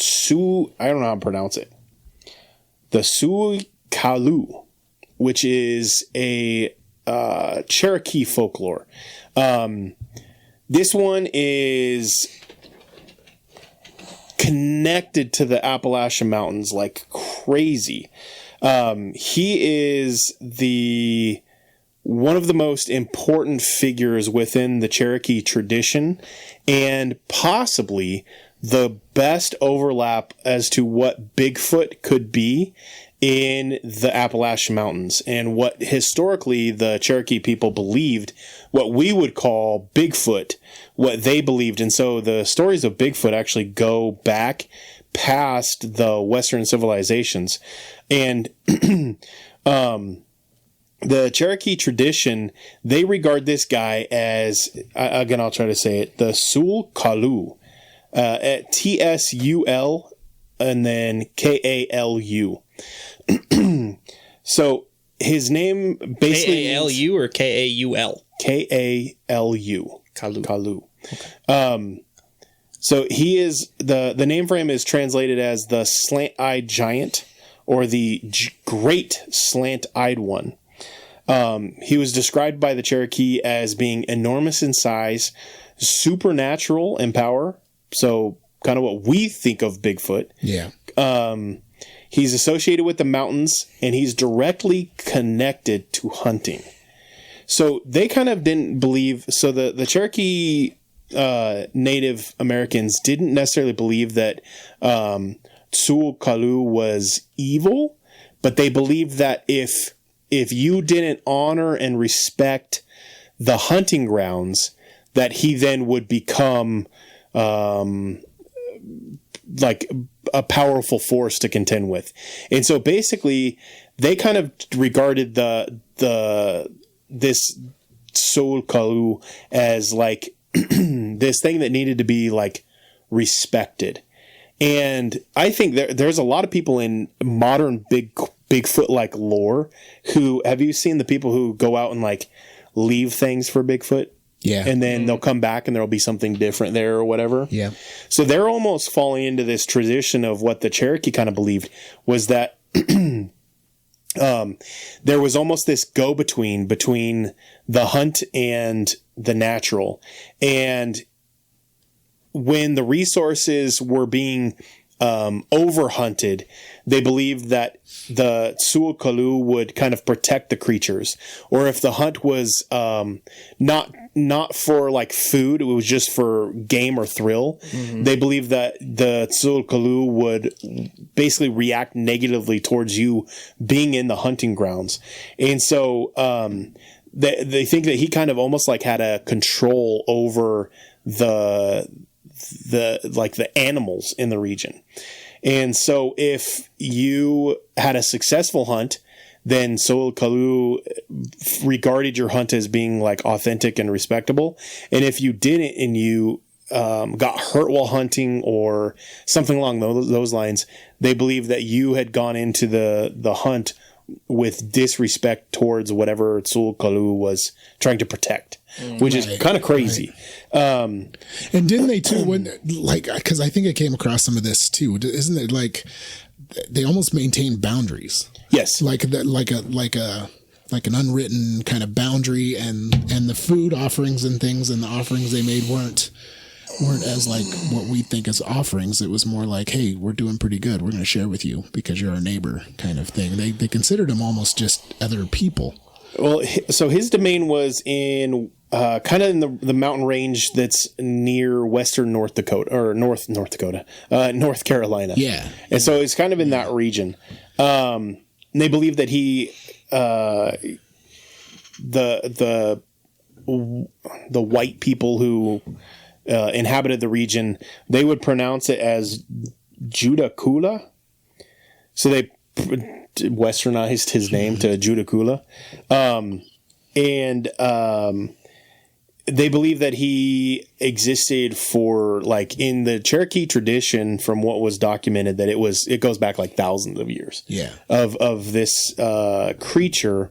don't know how to pronounce it. The Tsul'Kalu, which is a Cherokee folklore. This one is connected to the Appalachian Mountains like crazy. He is one of the most important figures within the Cherokee tradition, and possibly the best overlap as to what Bigfoot could be in the Appalachian Mountains, and what historically the Cherokee people believed, what we would call Bigfoot, what they believed. And so the stories of Bigfoot actually go back past the Western civilizations. And the Cherokee tradition, they regard this guy as, again, I'll try to say it, the Tsul'Kalu. Tsul'Kalu. and then Kalu. So his name basically Kalu or Kaul? Kalu. Kalu. Okay. So he is the name for him is translated as the Slant-Eyed Giant or the Great Slant-Eyed One. He was described by the Cherokee as being enormous in size, supernatural in power. So kind of what we think of Bigfoot. Yeah. He's associated with the mountains, and he's directly connected to hunting. So they kind of didn't believe. So the Cherokee Native Americans didn't necessarily believe that Tsul'Kalu was evil, but they believed that if you didn't honor and respect the hunting grounds, that he then would become like a powerful force to contend with. And so basically they kind of regarded this Tsul'Kalu as like this thing that needed to be like respected. And I think there's a lot of people in modern Bigfoot like lore who, have you seen the people who go out and like leave things for Bigfoot? Yeah. And then they'll come back and there'll be something different there or whatever. Yeah. So they're almost falling into this tradition of what the Cherokee kind of believed was that there was almost this go-between between the hunt and the natural. And when the resources were being overhunted, they believed that the Tsul'Kalu would kind of protect the creatures. Or if the hunt was not for like food, it was just for game or thrill, they believed that the Tsul'Kalu would basically react negatively towards you being in the hunting grounds. And so they think that he kind of almost like had a control over the animals in the region. And so if you had a successful hunt, then Tsul'Kalu regarded your hunt as being like authentic and respectable. And if you didn't and you got hurt while hunting or something along those lines, they believed that you had gone into the hunt with disrespect towards whatever Tsul'Kalu was trying to protect, which is kind of crazy. Right. And didn't they too, when like, because I think I came across some of this too, isn't it like they almost maintain boundaries? Yes. Like an unwritten kind of boundary, and the food offerings and things and the offerings they made weren't as like what we think as offerings. It was more like, hey, we're doing pretty good, we're going to share with you because you're our neighbor kind of thing. They considered them almost just other people. Well, so his domain was in kind of in the mountain range that's near western North Dakota or North Carolina. Yeah. And so it's kind of in that region. They believe that he the white people who inhabited the region, they would pronounce it as Judaculla. So they westernized his name to Judaculla. They believe that he existed for like in the Cherokee tradition, from what was documented, that it goes back like thousands of years of this creature.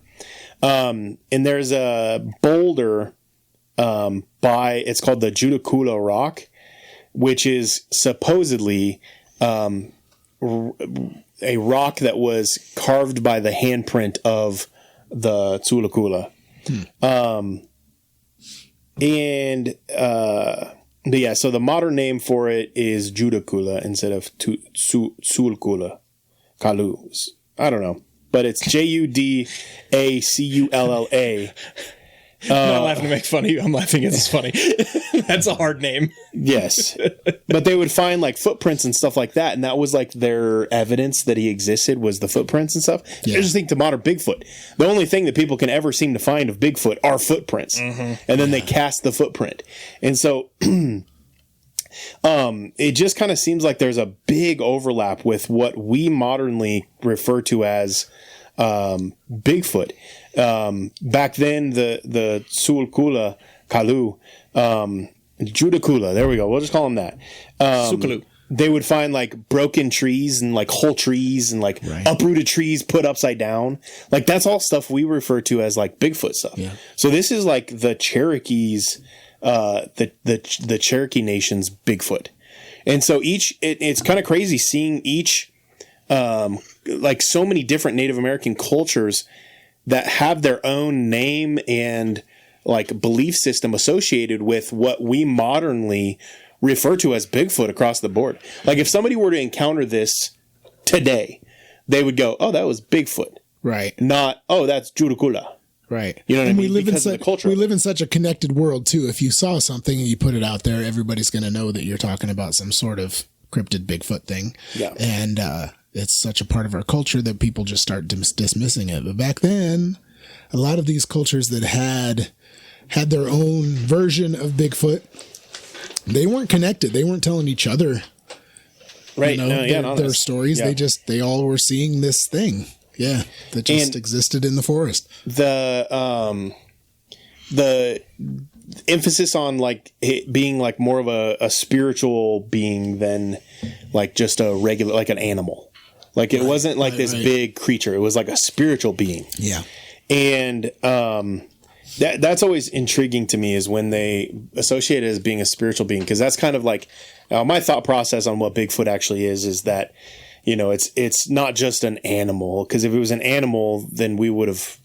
And there's a boulder it's called the Judaculla Rock, which is supposedly a rock that was carved by the handprint of the Tsul'Kalu. But yeah, so the modern name for it is Judaculla instead of Tsul'Kalu. I don't know, but it's Judaculla. I'm not laughing to make fun of you. I'm laughing because it's funny. That's a hard name. Yes. But they would find like footprints and stuff like that. And that was like their evidence that he existed, was the footprints and stuff. Yeah. I just think to modern Bigfoot, the only thing that people can ever seem to find of Bigfoot are footprints. And then they cast the footprint. And so it just kind of seems like there's a big overlap with what we modernly refer to as Bigfoot. Back then, the Tsul'Kalu, Judaculla, there we go. We'll just call him that. they would find like broken trees and like whole trees and like uprooted trees put upside down. Like that's all stuff we refer to as like Bigfoot stuff. Yeah. So this is like the Cherokees, the Cherokee Nation's Bigfoot. And so it's kind of crazy seeing each, like so many different Native American cultures that have their own name and like belief system associated with what we modernly refer to as Bigfoot across the board. Like if somebody were to encounter this today, they would go, "Oh, that was Bigfoot," right? Not, "Oh, that's Judaculla." Right. You know what I mean? We live in such a connected world too. If you saw something and you put it out there, everybody's going to know that you're talking about some sort of cryptid Bigfoot thing. Yeah. And it's such a part of our culture that people just start dismissing it. But back then, a lot of these cultures that had their own version of Bigfoot, they weren't connected. They weren't telling each other, right? Their stories. Yeah. They all were seeing this thing, that just existed in the forest. The emphasis on like it being like more of a spiritual being than like just a regular, like an animal. Like it wasn't like this big creature. It was like a spiritual being. Yeah, and that's always intriguing to me is when they associate it as being a spiritual being, because that's kind of like my thought process on what Bigfoot actually is that, you know, it's not just an animal, because if it was an animal, then if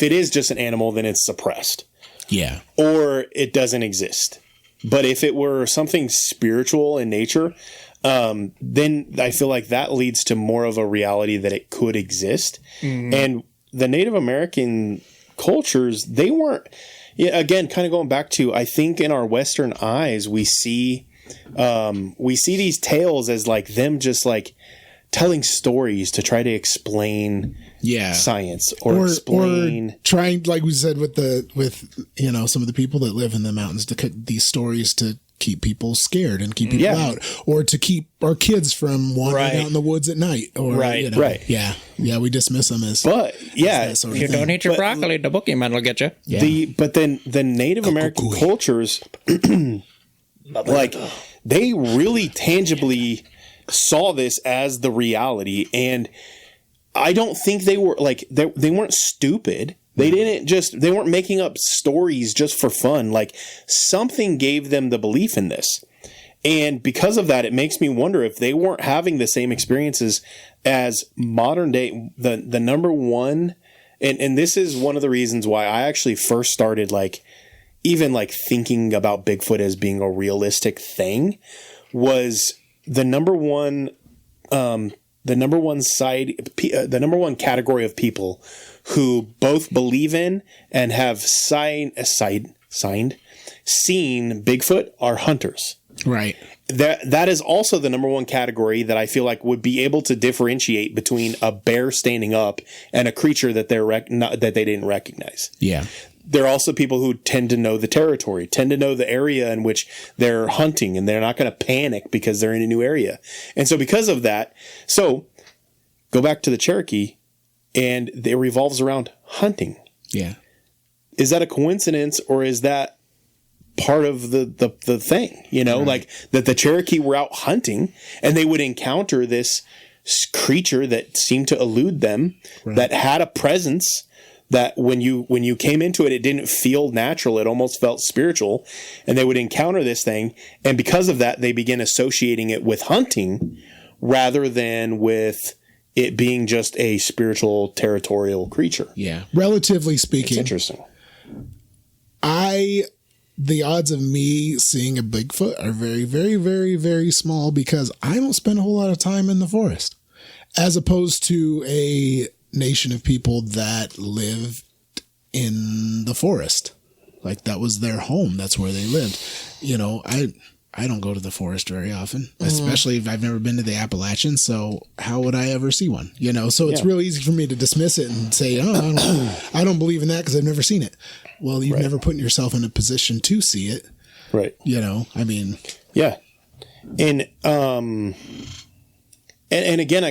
it is just an animal, then it's suppressed. Yeah. Or it doesn't exist. But if it were something spiritual in nature, then I feel like that leads to more of a reality that it could exist. Mm-hmm. And the Native American cultures, they weren't, again, kind of going back to, I think in our Western eyes, we see these tales as like them just like telling stories to try to explain science or trying, like we said, with some of the people that live in the mountains, to cut these stories to keep people scared and keep people out, or to keep our kids from wandering out in the woods at night, or we dismiss them as, but if you don't eat your broccoli, the boogeyman will get you. But then the Native American cultures, like they really tangibly saw this as the reality, and I don't think they were like they weren't stupid. They weren't making up stories just for fun. Like something gave them the belief in this. And because of that, it makes me wonder if they weren't having the same experiences as modern day, the number one. And this is one of the reasons why I actually first started even thinking about Bigfoot as being a realistic thing, was the number one category of people who both believe in and have seen Bigfoot are hunters. Right. That is also the number one category that I feel like would be able to differentiate between a bear standing up and a creature that that they didn't recognize. Yeah. There are also people who tend to know the territory, tend to know the area in which they're hunting, and they're not going to panic because they're in a new area. And so because of that, go back to the Cherokee, and it revolves around hunting. Yeah. Is that a coincidence, or is that part of the thing? You know, like that the Cherokee were out hunting and they would encounter this creature that seemed to elude them, that had a presence that when you came into it, it didn't feel natural. It almost felt spiritual, and they would encounter this thing. And because of that, they begin associating it with hunting rather than with it being just a spiritual territorial creature. Yeah. Relatively speaking. It's interesting. The odds of me seeing a Bigfoot are very, very, very, very small, because I don't spend a whole lot of time in the forest, as opposed to a nation of people that lived in the forest. Like that was their home. That's where they lived. You know, I don't go to the forest very often, especially if I've never been to the Appalachians. So how would I ever see one? You know, so it's real easy for me to dismiss it and say, I don't believe in that because I've never seen it. Well, you've never put yourself in a position to see it. Right. You know, I mean. Yeah. And again,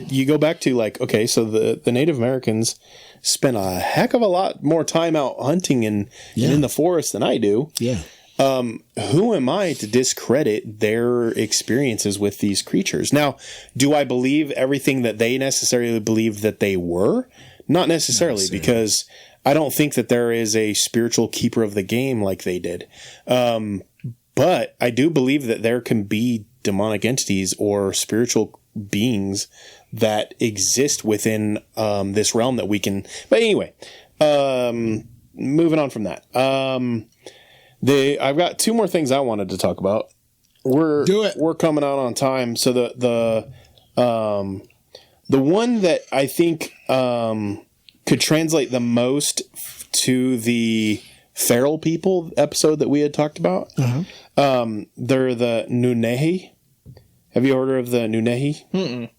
you go back to okay, so the Native Americans spend a heck of a lot more time out hunting and in the forest than I do. Yeah. who am I to discredit their experiences with these creatures? Now, do I believe everything that they necessarily believed that they were? Not necessarily, because I don't think that there is a spiritual keeper of the game like they did. But I do believe that there can be demonic entities or spiritual beings that exist within this realm that we can. But anyway, moving on from that. I've got two more things I wanted to talk about. We're coming out on time, so the one that I think could translate the most to the feral people episode that we had talked about. They're the Nunehi. Have you heard of the Nunehi? Mm-mm.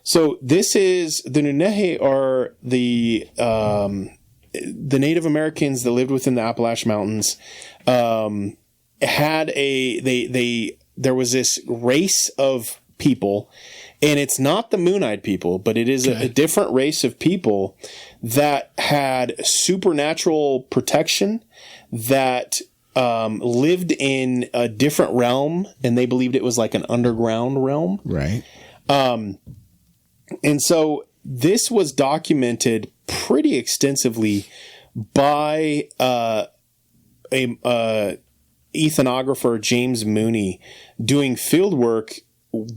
So this is the Nunehi are the Native Americans that lived within the Appalachian Mountains. There was this race of people, and it's not the Moon-Eyed people, but it is a different race of people that had supernatural protection that lived in a different realm, and they believed it was like an underground realm. Right. And so this was documented pretty extensively by ethnographer James Mooney doing field work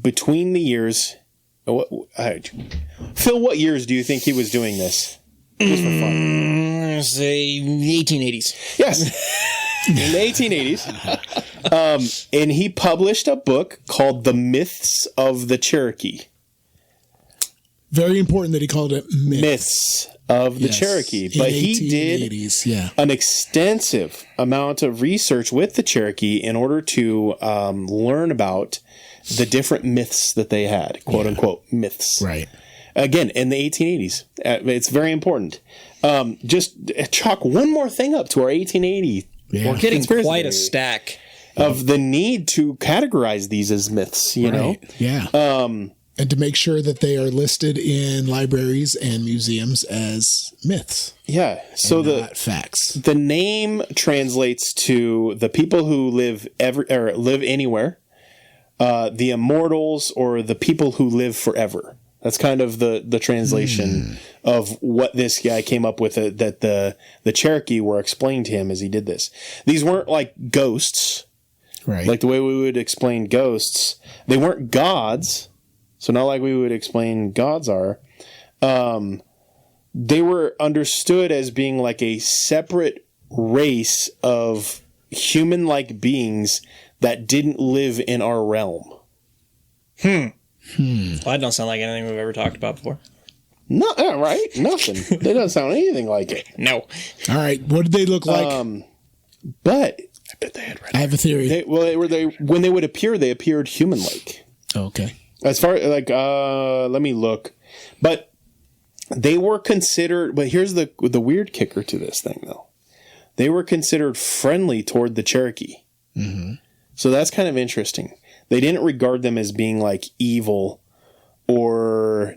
between the years. Phil, what years do you think he was doing this? Just for fun. Say the 1880s. Yes. In the 1880s. And he published a book called The Myths of the Cherokee. Very important that he called it Myths of the Cherokee. But he did an extensive amount of research with the Cherokee in order to learn about the different myths that they had, quote unquote myths. Right. Again, in the 1880s. It's very important. Just chalk one more thing up to our 1880. We're getting quite a stack of the need to categorize these as myths, you know? Yeah. And to make sure that they are listed in libraries and museums as myths. Yeah. So not facts. The name translates to the people who live anywhere, the immortals, or the people who live forever. That's kind of the translation of what this guy came up with that the Cherokee were explained to him as he did this. These weren't like ghosts, right? Like the way we would explain ghosts. They weren't gods. So not like we would explain gods are. They were understood as being like a separate race of human-like beings that didn't live in our realm. Well, that don't sound like anything we've ever talked about before. No, right? Nothing. That doesn't sound anything like it. No. All right. What did they look like? But I bet they had red. I have a theory. When they would appear, they appeared human-like. Okay. As far like, let me look. But they were considered. But here's the weird kicker to this thing, though. They were considered friendly toward the Cherokee. Mm-hmm. So that's kind of interesting. They didn't regard them as being like evil or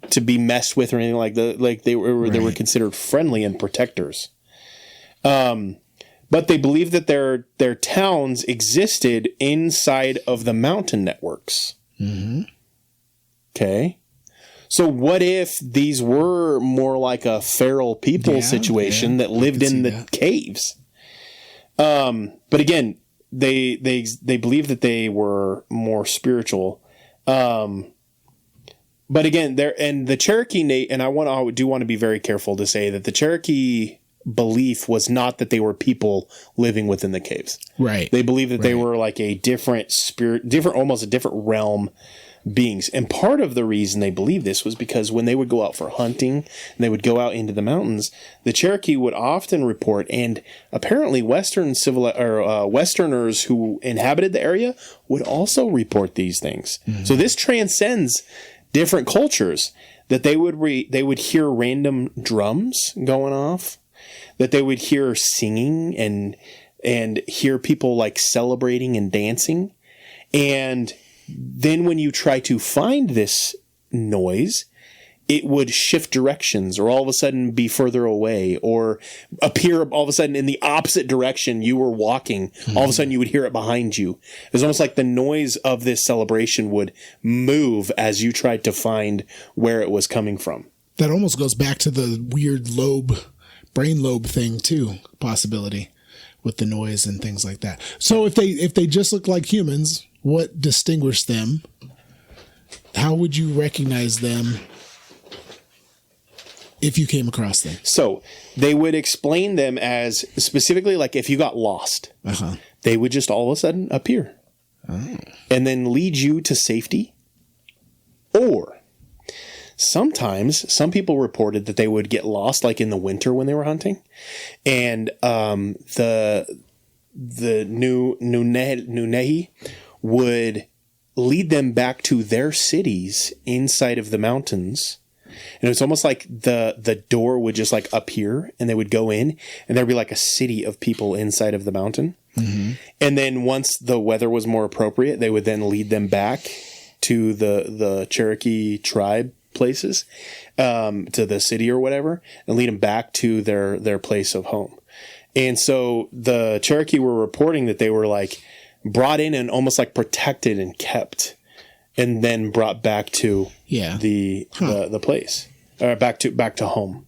to be messed with or anything like that. Like they were considered friendly and protectors. But they believed that their towns existed inside of the mountain networks. Mm-hmm. Okay. So what if these were more like a feral people situation that lived in the caves? But again, they believed that they were more spiritual. But again, the Cherokee, and I do want to be very careful to say that the Cherokee belief was not that they were people living within the caves. Right. They believed that they were like a different spirit, almost a different realm beings. And part of the reason they believed this was because when they would go out for hunting and they would go out into the mountains, the Cherokee would often report, and apparently Westerners who inhabited the area would also report these things. Mm-hmm. So this transcends different cultures, that they would hear random drums going off, that they would hear singing and hear people like celebrating and dancing. And then when you try to find this noise, it would shift directions, or all of a sudden be further away, or appear all of a sudden in the opposite direction you were walking. All of a sudden you would hear it behind you. It was almost like the noise of this celebration would move as you tried to find where it was coming from. That almost goes back to the weird brain lobe thing too, possibility with the noise and things like that. So if they just look like humans, what distinguished them? How would you recognize them if you came across them? So they would explain them as specifically like if you got lost, they would just all of a sudden appear and then lead you to safety. Or sometimes some people reported that they would get lost like in the winter when they were hunting, and the Nunehi would lead them back to their cities inside of the mountains. And it's almost like the door would just like appear, and they would go in, and there'd be like a city of people inside of the mountain. And then once the weather was more appropriate, they would then lead them back to the Cherokee tribe places, to the city or whatever, and lead them back to their place of home. And so the Cherokee were reporting that they were like brought in and almost like protected and kept, and then brought back to the place, or back to home.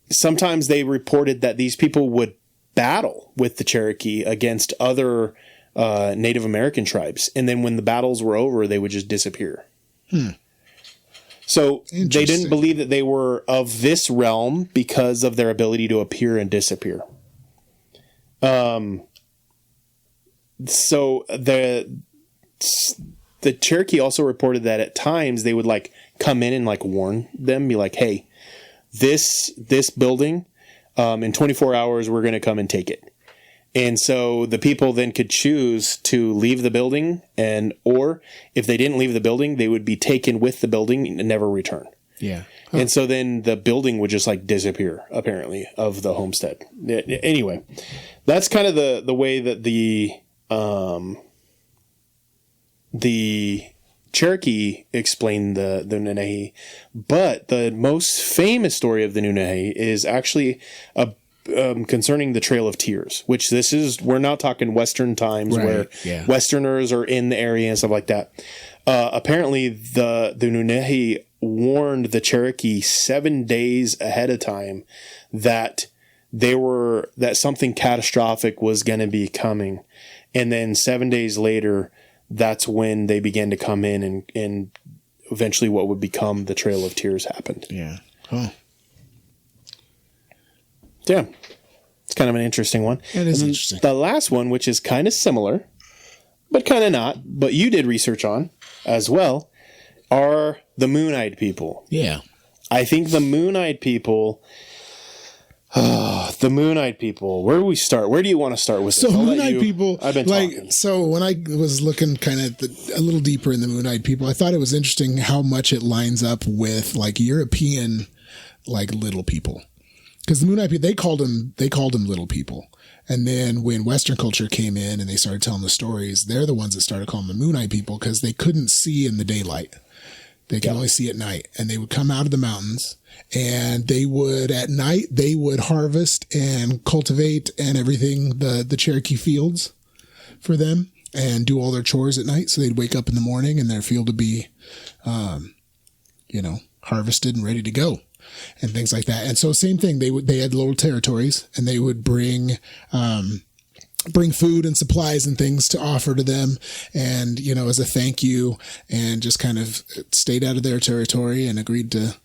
Sometimes they reported that these people would battle with the Cherokee against other Native American tribes, and then when the battles were over, they would just disappear. So they didn't believe that they were of this realm because of their ability to appear and disappear. So the Cherokee also reported that at times they would like come in and like warn them, be like, "Hey, this building, in 24 hours, we're going to come and take it." And so the people then could choose to leave the building, or if they didn't leave the building, they would be taken with the building and never return. Yeah. And so then the building would just like disappear, apparently, of the homestead. Anyway, that's kind of the way that the Cherokee explained the Nunehi. But the most famous story of the Nunehi is actually concerning the Trail of Tears, which we're now talking Western times, where Westerners are in the area and stuff like that. Apparently the Nunehi warned the Cherokee 7 days ahead of time that something catastrophic was going to be coming. And then 7 days later, that's when they began to come in, and eventually what would become the Trail of Tears happened. Yeah. Oh. Yeah. It's kind of an interesting one. It is interesting. The last one, which is kind of similar, but kind of not, but you did research on as well, are the Moon-Eyed people. Yeah. I think the Moon-Eyed people... the Moon-Eyed people. Where do we start? Where do you want to start with this? So Moon-Eyed people, I've been talking. So when I was looking kind of a little deeper in the Moon-Eyed people, I thought it was interesting how much it lines up with like European, like little people. Because the Moon-Eyed people, they called them little people. And then when Western culture came in and they started telling the stories, they're the ones that started calling them Moon-Eyed people because they couldn't see in the daylight. They could only see at night. And they would come out of the mountains, and at night, they would harvest and cultivate and everything, the Cherokee fields for them, and do all their chores at night. So they'd wake up in the morning and their field would be, harvested and ready to go, and things like that. And so same thing, they had little territories, and they would bring food and supplies and things to offer to them, and as a thank you, and just kind of stayed out of their territory and agreed to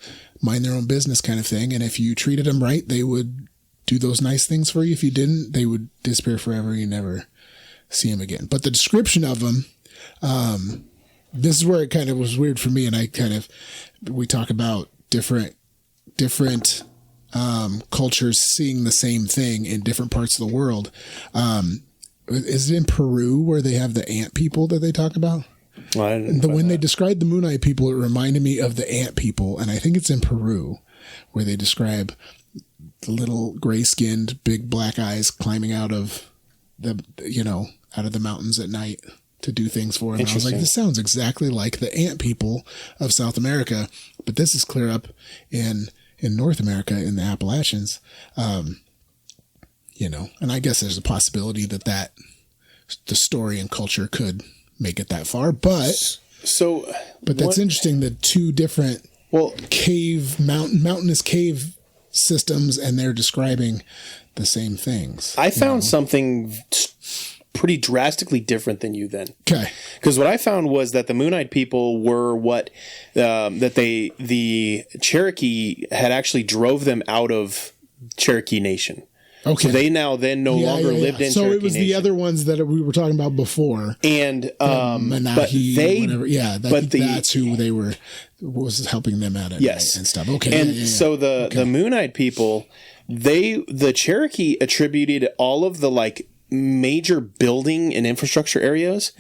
mind their own business kind of thing. And if you treated them right, they would do those nice things for you. If you didn't, they would disappear forever. You never see them again. But the description of them, this is where it kind of was weird for me. And we talk about different cultures seeing the same thing in different parts of the world. Is it in Peru where they have the ant people that they talk about? Well, when they described the Moon-Eyed people, it reminded me of the ant people, and I think it's in Peru where they describe the little gray-skinned, big black eyes climbing out of the mountains at night. to do things for him. And I was like, this sounds exactly like the ant people of South America, but this is clear up in North America in the Appalachians. You know, and I guess there's a possibility that the story and culture could make it that far, but that's interesting that two different mountainous cave systems, and they're describing the same things. I found something pretty drastically different than you then. Okay. Because what I found was that the Moon-Eyed people were the Cherokee had actually drove them out of Cherokee Nation. Okay. So they now no longer lived in Cherokee Nation. So it was the other ones that we were talking about before. And that's who was helping them out at night and stuff. Okay. And so the Moon-Eyed people, the Cherokee attributed all of the like major building and infrastructure areas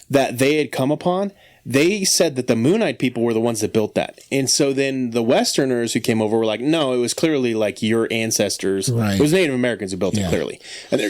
that they had come upon. They said that the Moon-Eyed people were the ones that built that. And so then the Westerners who came over were like, no, it was clearly like your ancestors. Right. It was Native Americans who built it, clearly. And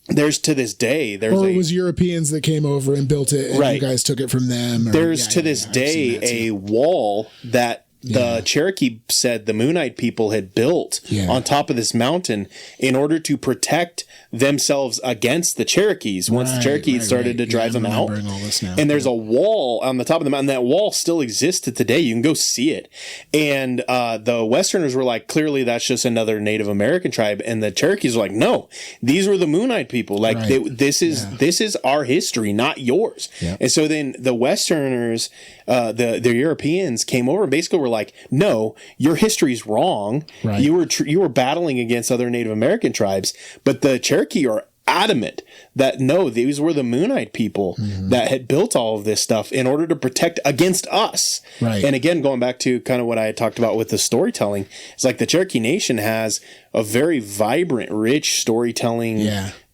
there's to this day... it was Europeans that came over and built it, and you guys took it from them. There's to this day a wall that the Cherokee said the Moon-Eyed people had built on top of this mountain in order to protect themselves against the Cherokees once the Cherokees started to drive them out. And there's a wall on the top of the mountain. That wall still exists to today. You can go see it. And the Westerners were like, clearly that's just another Native American tribe. And the Cherokees were like, no, these were the Moon-Eyed people. Like this is our history, not yours. Yep. And so then the Westerners, the Europeans came over and basically were like, no, your history is wrong. Right. You were battling against other Native American tribes, but the Cherokee are adamant that no, these were the Moon-Eyed people that had built all of this stuff in order to protect against us. Right. And again, going back to kind of what I had talked about with the storytelling, it's like the Cherokee Nation has a very vibrant, rich storytelling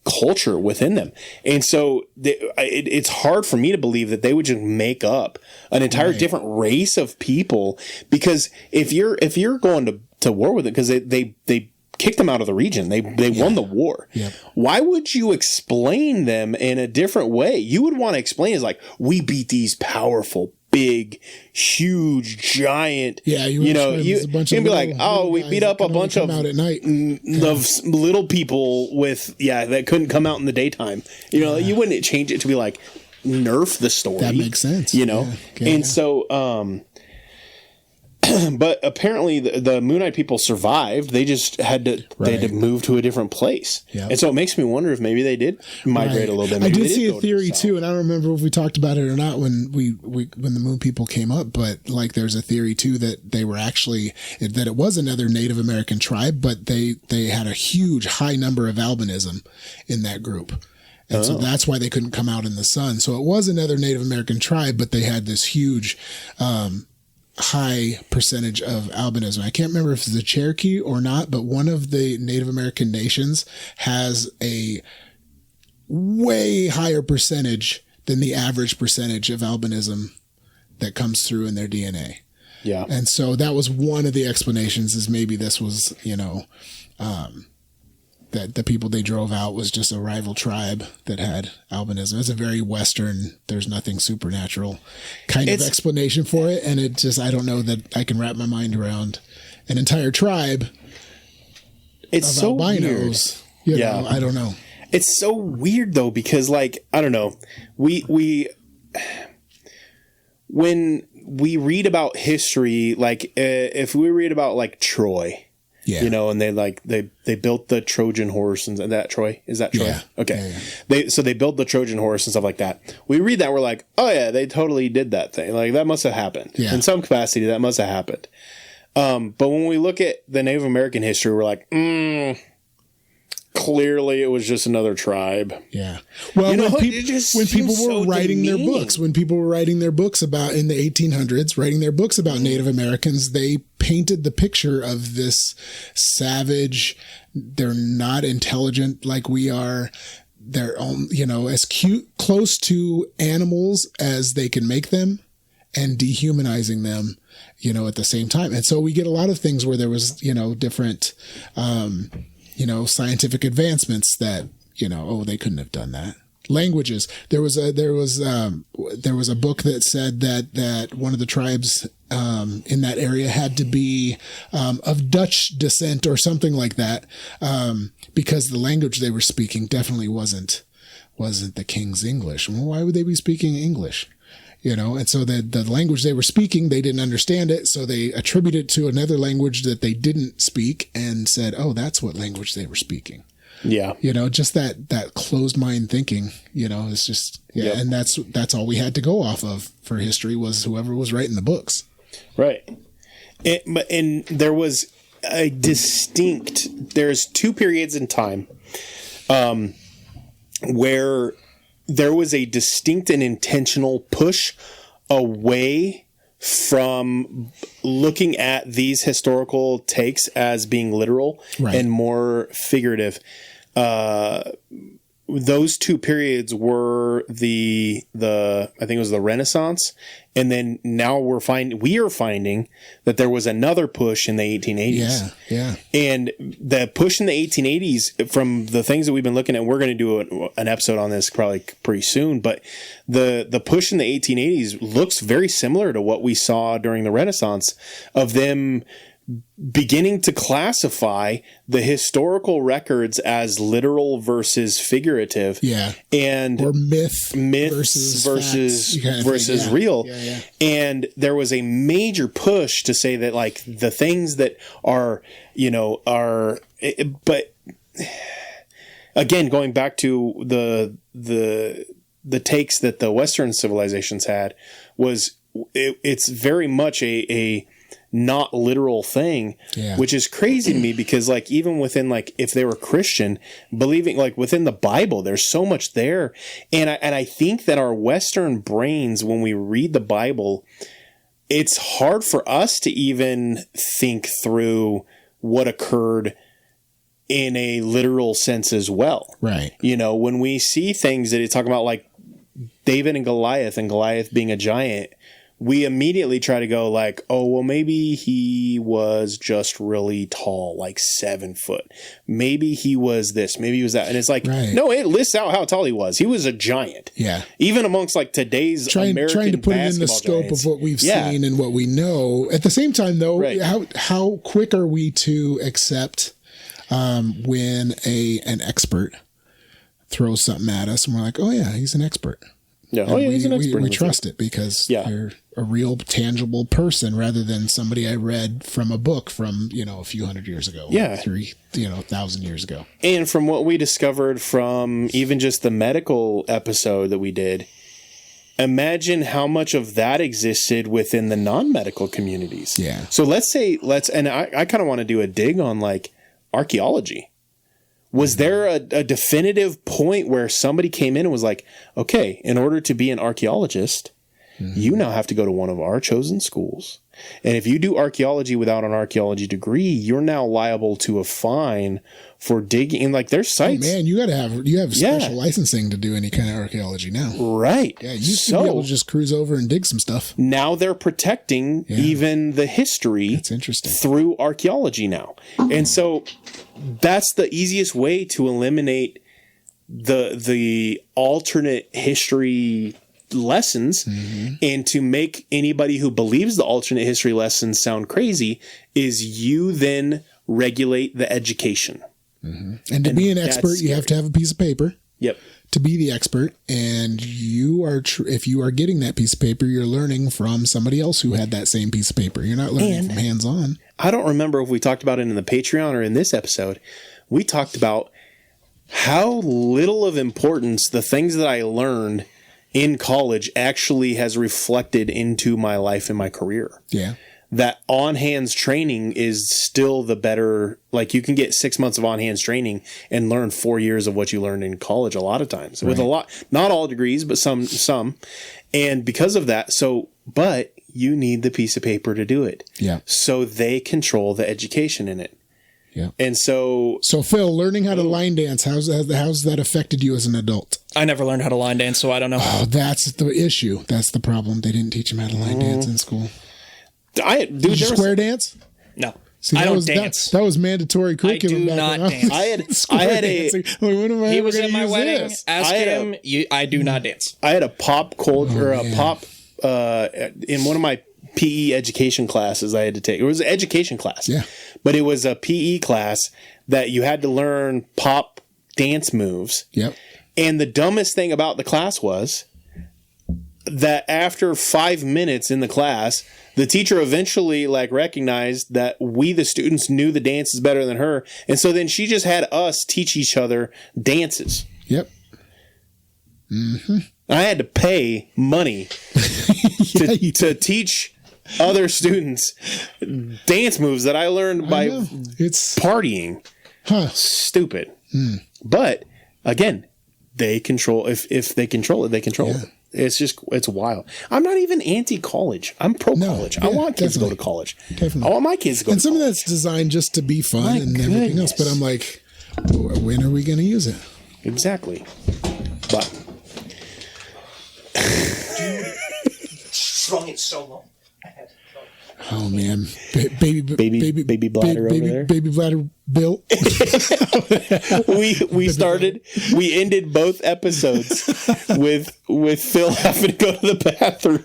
culture within them. And so it's hard for me to believe that they would just make up an entire different race of people, because if you're going to war with it, because they kicked them out of the region. They won the war. Yep. Why would you explain them in a different way? You would want to explain as like, we beat these powerful, big, huge, giant. Yeah, you'd be like, oh, we beat up a bunch of little people with that couldn't come out in the daytime. You wouldn't change it to be like nerf the story. That makes sense. So but apparently the Moon-Eyed people survived. They just had to move to a different place. Yep. And so it makes me wonder if maybe they did migrate a little bit. Maybe I did see a theory too, and I don't remember if we talked about it or not when when the Moon people came up, but like there's a theory too that they were actually, that it was another Native American tribe, but they had a huge high number of albinism in that group. And so that's why they couldn't come out in the sun. So it was another Native American tribe, but they had this huge high percentage of albinism. I can't remember if it's the Cherokee or not, but one of the Native American nations has a way higher percentage than the average percentage of albinism that comes through in their DNA. Yeah. And so that was one of the explanations, is maybe this was, that the people they drove out was just a rival tribe that had albinism. It's a very Western, there's nothing supernatural kind of explanation for it. And it just, I don't know that I can wrap my mind around an entire tribe. It's of so albinos. Weird. I don't know. It's so weird though, because like, I don't know, when we read about history, like if we read about like Troy, and they built the Trojan horse, and that Troy, is that Troy? Yeah. Okay. Yeah. They built the Trojan horse and stuff like that. We read that, we're like, oh yeah, they totally did that thing. Like that must have happened in some capacity. That must have happened. But when we look at the Native American history, we're like, clearly it was just another tribe. Yeah. Well, when people were writing their books about, in the 1800s, writing their books about Native Americans, they painted the picture of this savage, they're not intelligent like we are. They're, as close to animals as they can make them, and dehumanizing them, at the same time. And so we get a lot of things where there was, different, scientific advancements that, they couldn't have done that. Languages. There was a book that said that one of the tribes in that area had to be of Dutch descent or something like that, because the language they were speaking definitely wasn't the king's English. Well, why would they be speaking English? And so the language they were speaking, they didn't understand it, so they attributed it to another language that they didn't speak and said, oh, that's what language they were speaking. Yeah. Just that closed mind thinking, it's just, yeah. Yep. And that's all we had to go off of for history was whoever was writing the books. Right. And there was there's two periods in time, where there was a distinct and intentional push away from looking at these historical takes as being literal, right, and more figurative. Those two periods were the I think it was the Renaissance, and then now we are finding that there was another push in the 1880s. Yeah. And the push in the 1880s, from the things that we've been looking at, we're going to do an episode on this probably pretty soon, but the push in the 1880s looks very similar to what we saw during the Renaissance, of them beginning to classify the historical records as literal versus figurative. Yeah. And or myths versus real. Yeah. And there was a major push to say that, like, the things that are, but again, going back to the takes that the Western civilizations had, was it's very much a not literal thing, which is crazy to me, because, like, even within, like, if they were Christian, believing, like, within the Bible, there's so much there. And I think that our Western brains, when we read the Bible, it's hard for us to even think through what occurred in a literal sense as well. Right. When we see things that talk about, like, David and Goliath being a giant, we immediately try to go like, oh, well, maybe he was just really tall, like 7 foot. Maybe he was this, maybe he was that. And it's like, right. No, it lists out how tall he was. He was a giant. Yeah. Even amongst, like, today's American trying to put it in the scope giants. Of what we've seen and what we know. At the same time, though, right. how quick are we to accept when an expert throws something at us and we're like, oh yeah, he's an expert. Yeah, he's an expert. We trust it because they're a real tangible person rather than somebody I read from a book from, a few hundred years ago. Yeah. 1,000 years ago. And from what we discovered from even just the medical episode that we did, imagine how much of that existed within the non-medical communities. Yeah. So and I kind of want to do a dig on, like, archaeology. Was there a definitive point where somebody came in and was like, okay, in order to be an archaeologist, you now have to go to one of our chosen schools. And if you do archaeology without an archaeology degree, you're now liable to a fine for digging. And, like, there's sites. Oh, man, you have special licensing to do any kind of archaeology now. Right. Yeah, you used to be able to just cruise over and dig some stuff. Now they're protecting even the history. That's interesting. Through archaeology now. And so that's the easiest way to eliminate the alternate history lessons, and to make anybody who believes the alternate history lessons sound crazy, is you then regulate the education. And to be an expert, you have to have a piece of paper. Yep. To be the expert, and you are if you are getting that piece of paper, you're learning from somebody else who had that same piece of paper. You're not learning from hands-on. I don't remember if we talked about it in the Patreon or in this episode. We talked about how little of importance the things that I learned in college actually has reflected into my life and my career. Yeah. That on-hands training is still the better, like, you can get 6 months of on-hands training and learn 4 years of what you learned in college a lot of times. Right. With a lot, not all degrees, but some. And because of that, but you need the piece of paper to do it. Yeah. So they control the education in it. Yeah. And so Phil, learning how to line dance, how's that affected you as an adult? I never learned how to line dance, so I don't know. Oh, that's the issue. That's the problem. They didn't teach him how to line dance in school. Did you square dance? No. See, I don't was, dance. That was mandatory curriculum. I do not dance. I had a. He was at my wedding. Ask him. I do not dance. I had a pop culture, a pop in one of my PE education classes I had to take. It was an education class. Yeah. But it was a PE class that you had to learn pop dance moves. Yep. And the dumbest thing about the class was that after 5 minutes in the class, the teacher eventually recognized that we, the students, knew the dances better than her. And so then she just had us teach each other dances. Yep. Mm-hmm. I had to pay money to teach other students dance moves that I learned by partying. Huh. Stupid. But again, they control. If they control it, they control it. It's wild. I'm not even anti-college. I'm pro-college. I want kids to go to college. Definitely. I want my kids to go to college. And some of that's designed just to be fun everything else. But I'm like, when are we going to use it? Exactly. But Strung it so long. Oh man, baby bladder over there. Baby bladder built. We ended both episodes with Phil having to go to the bathroom,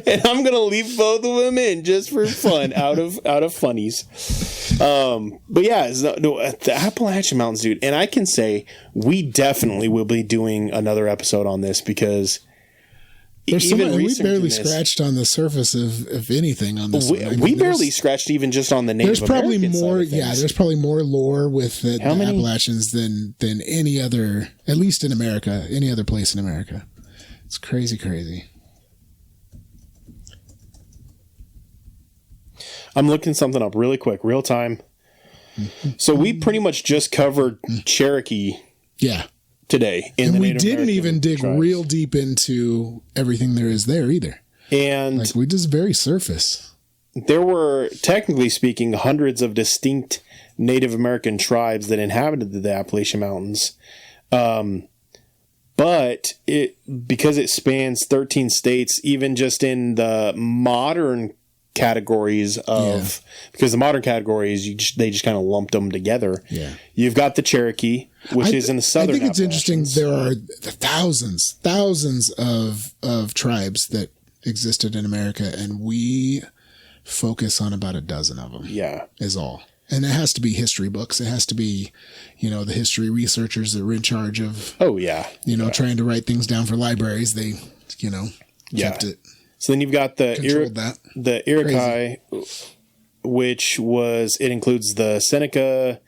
and I'm gonna leave both of them in just for fun, out of funnies. But yeah, the Appalachian Mountains, dude, and I can say we definitely will be doing another episode on this because. We barely scratched on the surface of anything on this. We barely scratched even just on the Native American side of things. There's probably more lore with the Appalachians than any other, at least in America, any other place in America. It's crazy. I'm looking something up really quick, real time. So we pretty much just covered Cherokee. Yeah. Today. And we didn't even dig real deep into everything there is there either. And we just very surface. There were, technically speaking, hundreds of distinct Native American tribes that inhabited the Appalachian Mountains. But because it spans 13 states, even just in the modern categories of, because the modern categories, they just kind of lumped them together. Yeah. You've got the Cherokee, which is in the southern. I think it's interesting. There are thousands of tribes that existed in America, and we focus on about a dozen of them. Yeah. Is all. And it has to be history books. It has to be, the history researchers that were in charge of, trying to write things down for libraries. They, kept it. So then you've got the Iroquois, which includes the Seneca,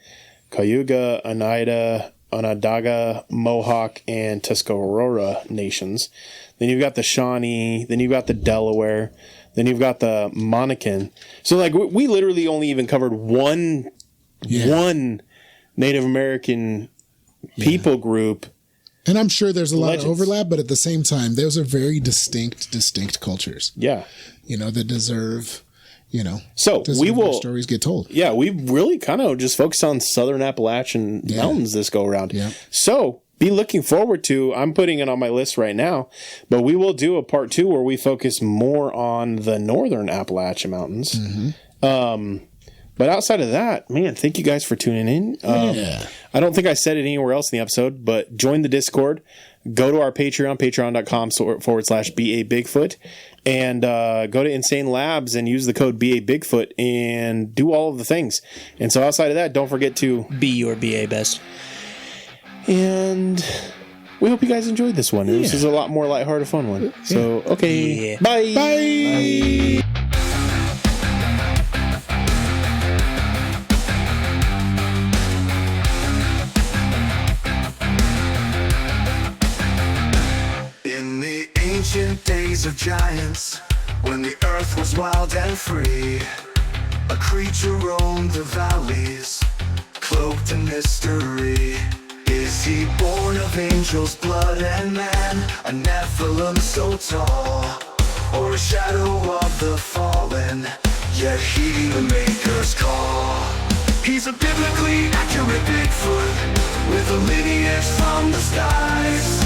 Cayuga, Oneida, Onondaga, Mohawk, and Tuscarora nations. Then you've got the Shawnee. Then you've got the Delaware. Then you've got the Monacan. So we literally only even covered one Native American people group. And I'm sure there's a lot of overlap, but at the same time, those are very distinct cultures. Yeah. That deserve, so we will stories get told. Yeah. We really kind of just focus on Southern Appalachian Mountains this go around. Yeah. So be looking forward to, I'm putting it on my list right now, but we will do a part 2 where we focus more on the Northern Appalachian Mountains. Mm-hmm. But outside of that, man, thank you guys for tuning in. I don't think I said it anywhere else in the episode, but join the Discord. Go to our Patreon, patreon.com/BA Bigfoot, and go to Insane Labs and use the code BA Bigfoot and do all of the things. And so outside of that, don't forget to be your BA best. And we hope you guys enjoyed this one. This is a lot more lighthearted, fun one. So, okay. Bye. Bye. Ancient days of giants, when the earth was wild and free, a creature roamed the valleys, cloaked in mystery. Is he born of angels' blood and man, a Nephilim so tall, or a shadow of the fallen, yet heeding the Maker's call? He's a biblically accurate Bigfoot, with a lineage from the skies.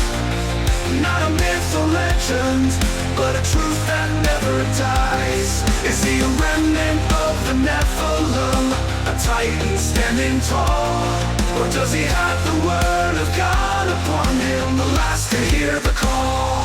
Not a myth or legend, but a truth that never dies. Is he a remnant of the Nephilim, a titan standing tall? Or does he have the word of God upon him, the last to hear the call?